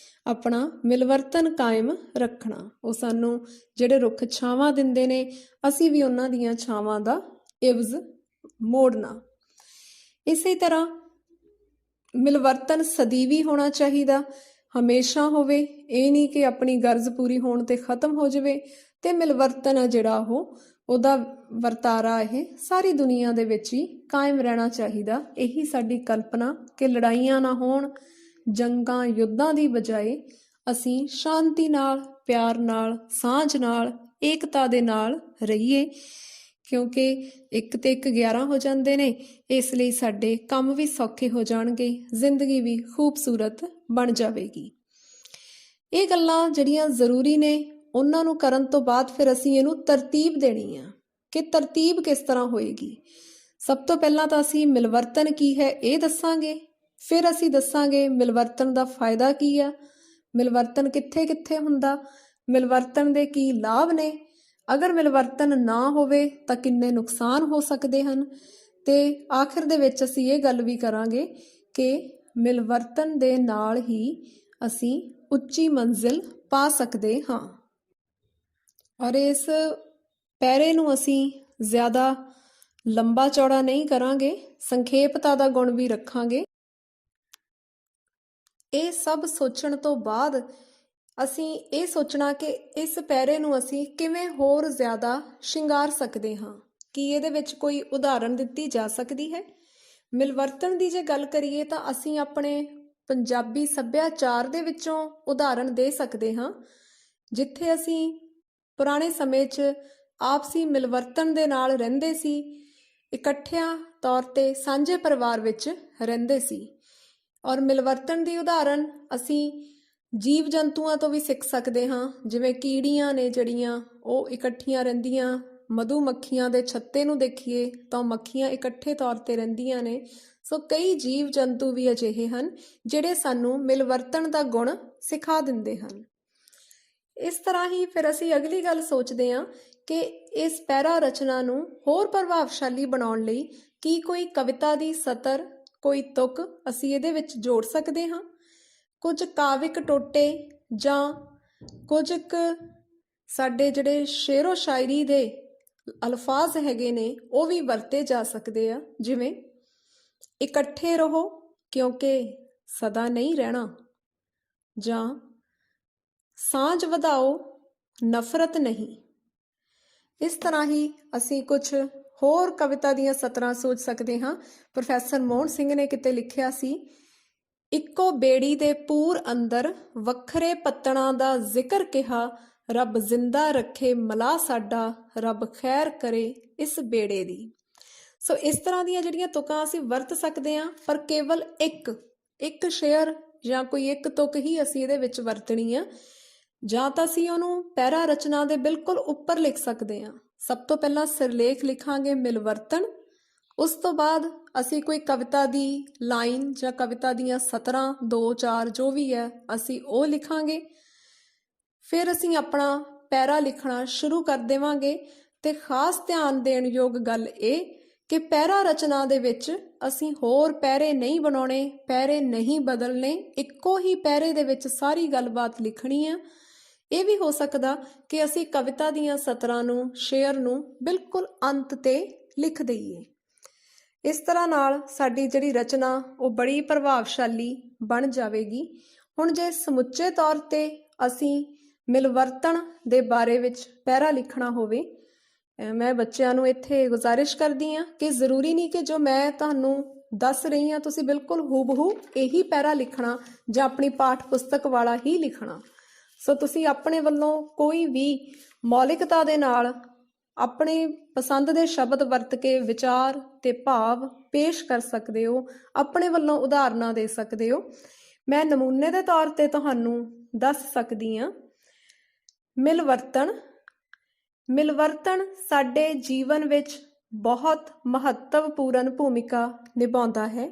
Speaker 1: ਆਪਣਾ ਮਿਲਵਰਤਨ ਕਾਇਮ ਰੱਖਣਾ। ਉਹ ਸਾਨੂੰ ਜਿਹੜੇ ਰੁੱਖ ਛਾਵਾਂ ਦਿੰਦੇ ਨੇ, ਅਸੀਂ ਵੀ ਉਹਨਾਂ ਦੀਆਂ ਛਾਵਾਂ ਦਾ ਇਵਜ਼ ਮੋੜਨਾ। ਇਸੇ ਤਰ੍ਹਾਂ ਮਿਲਵਰਤਨ ਸਦੀਵੀ ਹੋਣਾ ਚਾਹੀਦਾ, ਹਮੇਸ਼ਾ ਹੋਵੇ। ਇਹ ਨਹੀਂ ਕਿ ਆਪਣੀ ਗਰਜ਼ ਪੂਰੀ ਹੋਣ ਤੇ ਖਤਮ ਹੋ ਜਾਵੇ। ਤੇ ਮਿਲਵਰਤਨ ਆ ਜਿਹੜਾ ਉਹਦਾ ਵਰਤਾਰਾ ਇਹ ਸਾਰੀ ਦੁਨੀਆ ਦੇ ਵਿੱਚ ਹੀ ਕਾਇਮ ਰਹਿਣਾ ਚਾਹੀਦਾ। ਇਹੀ ਸਾਡੀ ਕਲਪਨਾ ਕਿ ਲੜਾਈਆਂ ਨਾ ਹੋਣ, ਜੰਗਾਂ ਯੁੱਧਾਂ ਦੀ ਬਜਾਏ ਅਸੀਂ ਸ਼ਾਂਤੀ ਨਾਲ, ਪਿਆਰ ਨਾਲ, ਸਾਂਝ ਨਾਲ, ਏਕਤਾ ਦੇ ਨਾਲ ਰਹੀਏ, ਕਿਉਂਕਿ ਇੱਕ ਤੇ ਇੱਕ 11 ਹੋ ਜਾਂਦੇ ਨੇ। ਇਸ ਲਈ ਸਾਡੇ ਕੰਮ ਵੀ ਸੌਖੇ ਹੋ ਜਾਣਗੇ, ਜ਼ਿੰਦਗੀ ਵੀ ਖੂਬਸੂਰਤ ਬਣ ਜਾਵੇਗੀ। ਇਹ ਗੱਲਾਂ ਜਿਹੜੀਆਂ ਜ਼ਰੂਰੀ ਨੇ, ਉਹਨਾਂ ਨੂੰ ਕਰਨ ਤੋਂ ਬਾਅਦ ਫਿਰ ਅਸੀਂ ਇਹਨੂੰ ਤਰਤੀਬ ਦੇਣੀ ਆ ਕਿ ਤਰਤੀਬ ਕਿਸ ਤਰ੍ਹਾਂ ਹੋਏਗੀ। ਸਭ ਤੋਂ ਪਹਿਲਾਂ ਤਾਂ ਅਸੀਂ ਮਿਲਵਰਤਨ ਕੀ ਹੈ ਇਹ ਦੱਸਾਂਗੇ, ਫਿਰ ਅਸੀਂ ਦੱਸਾਂਗੇ ਮਿਲਵਰਤਨ ਦਾ ਫਾਇਦਾ ਕੀ ਆ, ਮਿਲਵਰਤਨ ਕਿੱਥੇ ਕਿੱਥੇ ਹੁੰਦਾ, ਮਿਲਵਰਤਨ ਦੇ ਕੀ ਲਾਭ ਨੇ, ਅਗਰ ਮਿਲਵਰਤਨ ਨਾ ਹੋਵੇ ਤਾਂ ਕਿੰਨੇ ਨੁਕਸਾਨ ਹੋ ਸਕਦੇ ਹਨ, ਤੇ ਆਖਿਰ ਦੇ ਵਿੱਚ ਅਸੀਂ ਇਹ ਗੱਲ ਵੀ ਕਰਾਂਗੇ ਕਿ ਮਿਲਵਰਤਨ ਦੇ ਨਾਲ ਹੀ ਅਸੀਂ ਉੱਚੀ ਮੰਜ਼ਿਲ ਪਾ ਸਕਦੇ ਹਾਂ। ਔਰ ਇਸ ਪੈਰੇ ਨੂੰ ਅਸੀਂ ਜ਼ਿਆਦਾ ਲੰਬਾ ਚੌੜਾ ਨਹੀਂ ਕਰਾਂਗੇ, ਸੰਖੇਪਤਾ ਦਾ ਗੁਣ ਵੀ ਰੱਖਾਂਗੇ। ਇਹ ਸਭ ਸੋਚਣ ਤੋਂ ਬਾਅਦ ਅਸੀਂ ਇਹ ਸੋਚਣਾ ਕਿ ਇਸ ਪੈਰੇ ਨੂੰ ਅਸੀਂ ਕਿਵੇਂ ਹੋਰ ਜ਼ਿਆਦਾ ਸ਼ਿੰਗਾਰ ਸਕਦੇ ਹਾਂ। ਕੀ ਇਹਦੇ ਵਿੱਚ ਕੋਈ ਉਦਾਹਰਣ ਦਿੱਤੀ ਜਾ ਸਕਦੀ ਹੈ? ਮਿਲਵਰਤਨ ਦੀ ਜੇ ਗੱਲ ਕਰੀਏ ਤਾਂ ਅਸੀਂ ਆਪਣੇ ਪੰਜਾਬੀ ਸੱਭਿਆਚਾਰ ਦੇ ਵਿੱਚੋਂ ਉਦਾਹਰਣ ਦੇ ਸਕਦੇ ਹਾਂ, ਜਿੱਥੇ ਅਸੀਂ ਪੁਰਾਣੇ ਸਮੇਂ 'ਚ ਆਪਸੀ ਮਿਲਵਰਤਨ ਦੇ ਨਾਲ ਰਹਿੰਦੇ ਸੀ, ਇਕੱਠਿਆਂ ਤੌਰ 'ਤੇ ਸਾਂਝੇ ਪਰਿਵਾਰ ਵਿੱਚ ਰਹਿੰਦੇ ਸੀ। ਔਰ ਮਿਲਵਰਤਨ ਦੀ ਉਦਾਹਰਣ ਅਸੀਂ ਜੀਵ ਜੰਤੂਆਂ ਤੋਂ ਵੀ ਸਿੱਖ ਸਕਦੇ ਹਾਂ, ਜਿਵੇਂ ਕੀੜੀਆਂ ਨੇ ਜਿਹੜੀਆਂ ਉਹ ਇਕੱਠੀਆਂ ਰਹਿੰਦੀਆਂ। ਮਧੂ ਮੱਖੀਆਂ ਦੇ ਛੱਤੇ ਨੂੰ ਦੇਖੀਏ ਤਾਂ ਮੱਖੀਆਂ ਇਕੱਠੇ ਤੌਰ ਤੇ ਰਹਿੰਦੀਆਂ ਨੇ। ਸੋ ਕਈ ਜੀਵ ਜੰਤੂ ਵੀ ਅਜਿਹੇ ਹਨ ਜਿਹੜੇ ਸਾਨੂੰ ਮਿਲਵਰਤਣ ਦਾ ਗੁਣ ਸਿਖਾ ਦਿੰਦੇ ਹਨ। ਇਸ ਤਰ੍ਹਾਂ ਹੀ ਫਿਰ ਅਸੀਂ ਅਗਲੀ ਗੱਲ ਸੋਚਦੇ ਹਾਂ ਕਿ ਇਸ ਪੈਰਾ ਰਚਨਾ ਨੂੰ ਹੋਰ ਪ੍ਰਭਾਵਸ਼ਾਲੀ ਬਣਾਉਣ ਲਈ ਕੀ ਕੋਈ ਕਵਿਤਾ ਦੀ ਸਤਰ, ਕੋਈ ਤੁਕ ਅਸੀਂ ਇਹਦੇ ਵਿੱਚ ਜੋੜ ਸਕਦੇ ਹਾਂ। ਕੁਝ ਕਾਵਿਕ ਟੋਟੇ ਜਾਂ ਕੁਝ ਸਾਡੇ ਜਿਹੜੇ ਸ਼ੇਰੋ ਸ਼ਾਇਰੀ ਦੇ ਅਲਫਾਜ਼ ਹੈਗੇ ਨੇ ਉਹ ਵੀ ਵਰਤੇ ਜਾ ਸਕਦੇ ਆ, ਜਿਵੇਂ ਇਕੱਠੇ ਰਹੋ ਕਿਉਂਕਿ ਸਦਾ ਨਹੀਂ ਰਹਿਣਾ, ਜਾਂ ਸਾਂਝ ਵਧਾਓ ਨਫ਼ਰਤ ਨਹੀਂ। ਇਸ ਤਰ੍ਹਾਂ ਹੀ ਅਸੀਂ ਕੁਝ ਹੋਰ ਕਵਿਤਾ ਦੀਆਂ ਸਤਰਾਂ ਸੋਚ ਸਕਦੇ ਹਾਂ। ਪ੍ਰੋਫੈਸਰ ਮੋਹਨ ਸਿੰਘ ਨੇ ਕਿਤੇ ਲਿਖਿਆ ਸੀ, ਇੱਕੋ ਬੇੜੀ ਦੇ ਪੂਰ ਅੰਦਰ ਵੱਖਰੇ ਪੱਤਣਾਂ ਦਾ ਜ਼ਿਕਰ ਕਿਹਾ, ਰੱਬ ਜ਼ਿੰਦਾ ਰੱਖੇ ਮਲਾ ਸਾਡਾ, ਰੱਬ ਖੈਰ ਕਰੇ ਇਸ ਬੇੜੇ ਦੀ। ਸੋ ਇਸ ਤਰ੍ਹਾਂ ਦੀਆਂ ਜਿਹੜੀਆਂ ਤੁਕਾਂ ਅਸੀਂ ਵਰਤ ਸਕਦੇ ਹਾਂ, ਪਰ ਕੇਵਲ ਇੱਕ ਸ਼ੇਅਰ ਜਾਂ ਕੋਈ ਇੱਕ ਤੁਕ ਹੀ ਅਸੀਂ ਇਹਦੇ ਵਿੱਚ ਵਰਤਣੀ ਆ। ਜਾਂ ਤਾਂ ਅਸੀਂ ਉਹਨੂੰ ਪੈਰਾ ਰਚਨਾ ਦੇ ਬਿਲਕੁਲ ਉੱਪਰ ਲਿਖ ਸਕਦੇ ਹਾਂ। ਸਭ ਤੋਂ ਪਹਿਲਾਂ ਸਿਰਲੇਖ ਲਿਖਾਂਗੇ ਮਿਲਵਰਤਣ, ਉਸ ਤੋਂ ਬਾਅਦ ਅਸੀਂ ਕੋਈ ਕਵਿਤਾ ਦੀ ਲਾਈਨ ਜਾਂ ਕਵਿਤਾ ਦੀਆਂ ਸਤਰਾਂ 2-4 ਜੋ ਵੀ ਹੈ ਅਸੀਂ ਉਹ ਲਿਖਾਂਗੇ। ਫਿਰ ਅਸੀਂ ਆਪਣਾ ਪੈਰਾ ਲਿਖਣਾ ਸ਼ੁਰੂ ਕਰ ਦੇਵਾਂਗੇ। ਤੇ ਖਾਸ ਧਿਆਨ ਦੇਣ ਯੋਗ ਗੱਲ ਇਹ ਕਿ ਪੈਰਾ ਰਚਨਾ ਦੇ ਵਿੱਚ ਅਸੀਂ ਹੋਰ ਪੈਰੇ ਨਹੀਂ ਬਣਾਉਣੇ, ਪੈਰੇ ਨਹੀਂ ਬਦਲਣੇ, ਇੱਕੋ ਹੀ ਪੈਰੇ ਦੇ ਵਿੱਚ ਸਾਰੀ ਗੱਲਬਾਤ ਲਿਖਣੀ ਆ। ਇਹ ਵੀ ਹੋ ਸਕਦਾ ਕਿ ਅਸੀਂ ਕਵਿਤਾ ਦੀਆਂ ਸਤਰਾਂ ਨੂੰ, ਸ਼ੇਅਰ ਨੂੰ ਬਿਲਕੁਲ ਅੰਤ ਤੇ ਲਿਖ ਦਈਏ। ਇਸ ਤਰ੍ਹਾਂ ਨਾਲ ਸਾਡੀ ਜਿਹੜੀ ਰਚਨਾ ਉਹ ਬੜੀ ਪ੍ਰਭਾਵਸ਼ਾਲੀ ਬਣ ਜਾਵੇਗੀ। ਹੁਣ ਜੇ ਸਮੁੱਚੇ ਤੌਰ ਤੇ ਅਸੀਂ ਮਿਲਵਰਤਣ ਦੇ ਬਾਰੇ ਵਿੱਚ ਪੈਰਾ ਲਿਖਣਾ ਹੋਵੇ, ਮੈਂ ਬੱਚਿਆਂ ਨੂੰ ਇੱਥੇ ਗੁਜ਼ਾਰਿਸ਼ ਕਰਦੀ ਹਾਂ ਕਿ ਜ਼ਰੂਰੀ ਨਹੀਂ ਕਿ ਜੋ ਮੈਂ ਤੁਹਾਨੂੰ ਦੱਸ ਰਹੀ ਹਾਂ ਤੁਸੀਂ ਬਿਲਕੁਲ ਹੂਬਹੂ ਇਹੀ ਪੈਰਾ ਲਿਖਣਾ ਜਾਂ ਆਪਣੀ ਪਾਠ ਪੁਸਤਕ ਵਾਲਾ ਹੀ ਲਿਖਣਾ। ਸੋ ਤੁਸੀਂ ਆਪਣੇ ਵੱਲੋਂ ਕੋਈ ਵੀ ਮੌਲਿਕਤਾ ਦੇ ਨਾਲ ਆਪਣੇ ਪਸੰਦ ਦੇ ਸ਼ਬਦ ਵਰਤ ਕੇ ਵਿਚਾਰ ਤੇ ਭਾਵ ਪੇਸ਼ ਕਰ ਸਕਦੇ ਹੋ, ਆਪਣੇ ਵੱਲੋਂ ਉਦਾਹਰਨਾਂ ਦੇ ਸਕਦੇ ਹੋ। ਮੈਂ ਨਮੂਨੇ ਦੇ ਤੌਰ ਤੇ ਤੁਹਾਨੂੰ ਦੱਸ ਸਕਦੀ ਹਾਂ। ਮਿਲਵਰਤਣ ਸਾਡੇ ਜੀਵਨ ਵਿੱਚ ਬਹੁਤ ਮਹੱਤਵਪੂਰਨ ਭੂਮਿਕਾ ਨਿਭਾਉਂਦਾ ਹੈ।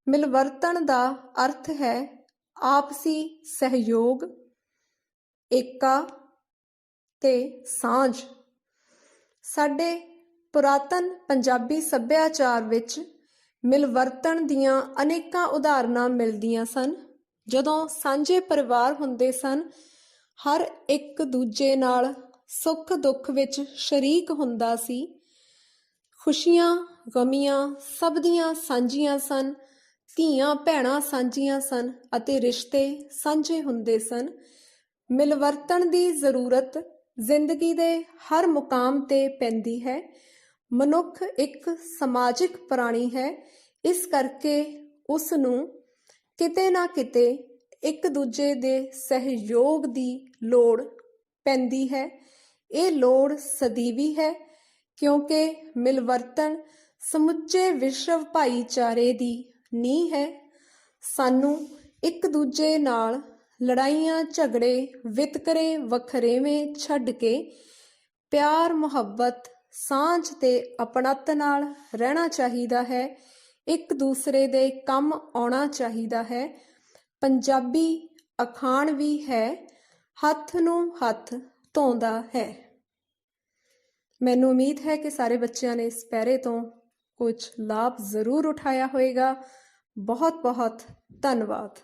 Speaker 1: ਮਿਲਵਰਤਣ ਦਾ ਅਰਥ ਹੈ ਆਪਸੀ ਸਹਿਯੋਗ, ਏਕਾ ਤੇ ਸਾਂਝ। ਸਾਡੇ ਪੁਰਾਤਨ ਪੰਜਾਬੀ ਸੱਭਿਆਚਾਰ ਵਿੱਚ ਮਿਲਵਰਤਣ ਦੀਆਂ ਅਨੇਕਾਂ ਉਦਾਹਰਨਾਂ ਮਿਲਦੀਆਂ ਸਨ। ਜਦੋਂ ਸਾਂਝੇ ਪਰਿਵਾਰ ਹੁੰਦੇ ਸਨ, ਹਰ ਇੱਕ ਦੂਜੇ ਨਾਲ ਸੁੱਖ ਦੁੱਖ ਵਿੱਚ ਸ਼ਰੀਕ ਹੁੰਦਾ ਸੀ। ਖੁਸ਼ੀਆਂ ਗਮੀਆਂ ਸਭ ਦੀਆਂ ਸਾਂਝੀਆਂ ਸਨ, ਧੀਆਂ ਭੈਣਾਂ ਸਾਂਝੀਆਂ ਸਨ ਅਤੇ ਰਿਸ਼ਤੇ ਸਾਂਝੇ ਹੁੰਦੇ ਸਨ। ਮਿਲਵਰਤਣ ਦੀ ਜ਼ਰੂਰਤ ਜ਼ਿੰਦਗੀ ਦੇ ਹਰ ਮੁਕਾਮ ਤੇ ਪੈਂਦੀ ਹੈ। ਮਨੁੱਖ ਇੱਕ ਸਮਾਜਿਕ ਪ੍ਰਾਣੀ ਹੈ, ਇਸ ਕਰਕੇ ਉਸ ਨੂੰ ਕਿਤੇ ਨਾ ਕਿਤੇ ਇੱਕ ਦੂਜੇ ਦੇ ਸਹਿਯੋਗ ਦੀ ਲੋੜ ਪੈਂਦੀ ਹੈ। ਇਹ ਲੋੜ ਸਦੀਵੀ ਹੈ ਕਿਉਂਕਿ ਮਿਲਵਰਤਣ ਸਮੁੱਚੇ ਵਿਸ਼ਵ ਭਾਈਚਾਰੇ ਦੀ ਨੀਂਹ ਹੈ। ਸਾਨੂੰ ਇੱਕ ਦੂਜੇ ਨਾਲ ਲੜਾਈਆਂ ਝਗੜੇ ਵਿਤਕਰੇ ਵਖਰੇਵੇਂ ਛੱਡ ਕੇ ਪਿਆਰ ਮੁਹੱਬਤ ਸਾਂਝ ਤੇ ਅਪਣੱਤ ਨਾਲ ਰਹਿਣਾ ਚਾਹੀਦਾ ਹੈ। ਇੱਕ ਦੂਸਰੇ ਦੇ ਕੰਮ ਆਉਣਾ ਚਾਹੀਦਾ ਹੈ। ਪੰਜਾਬੀ ਅਖਾਣ ਵੀ ਹੈ, ਹੱਥ ਨੂੰ ਹੱਥ ਧੋਂਦਾ ਹੈ। ਮੈਨੂੰ ਉਮੀਦ ਹੈ ਕਿ ਸਾਰੇ ਬੱਚਿਆਂ ਨੇ ਇਸ ਪੈਰੇ ਤੋਂ ਕੁਝ ਲਾਭ ਜ਼ਰੂਰ ਉਠਾਇਆ ਹੋਵੇਗਾ। ਬਹੁਤ ਬਹੁਤ ਧੰਨਵਾਦ।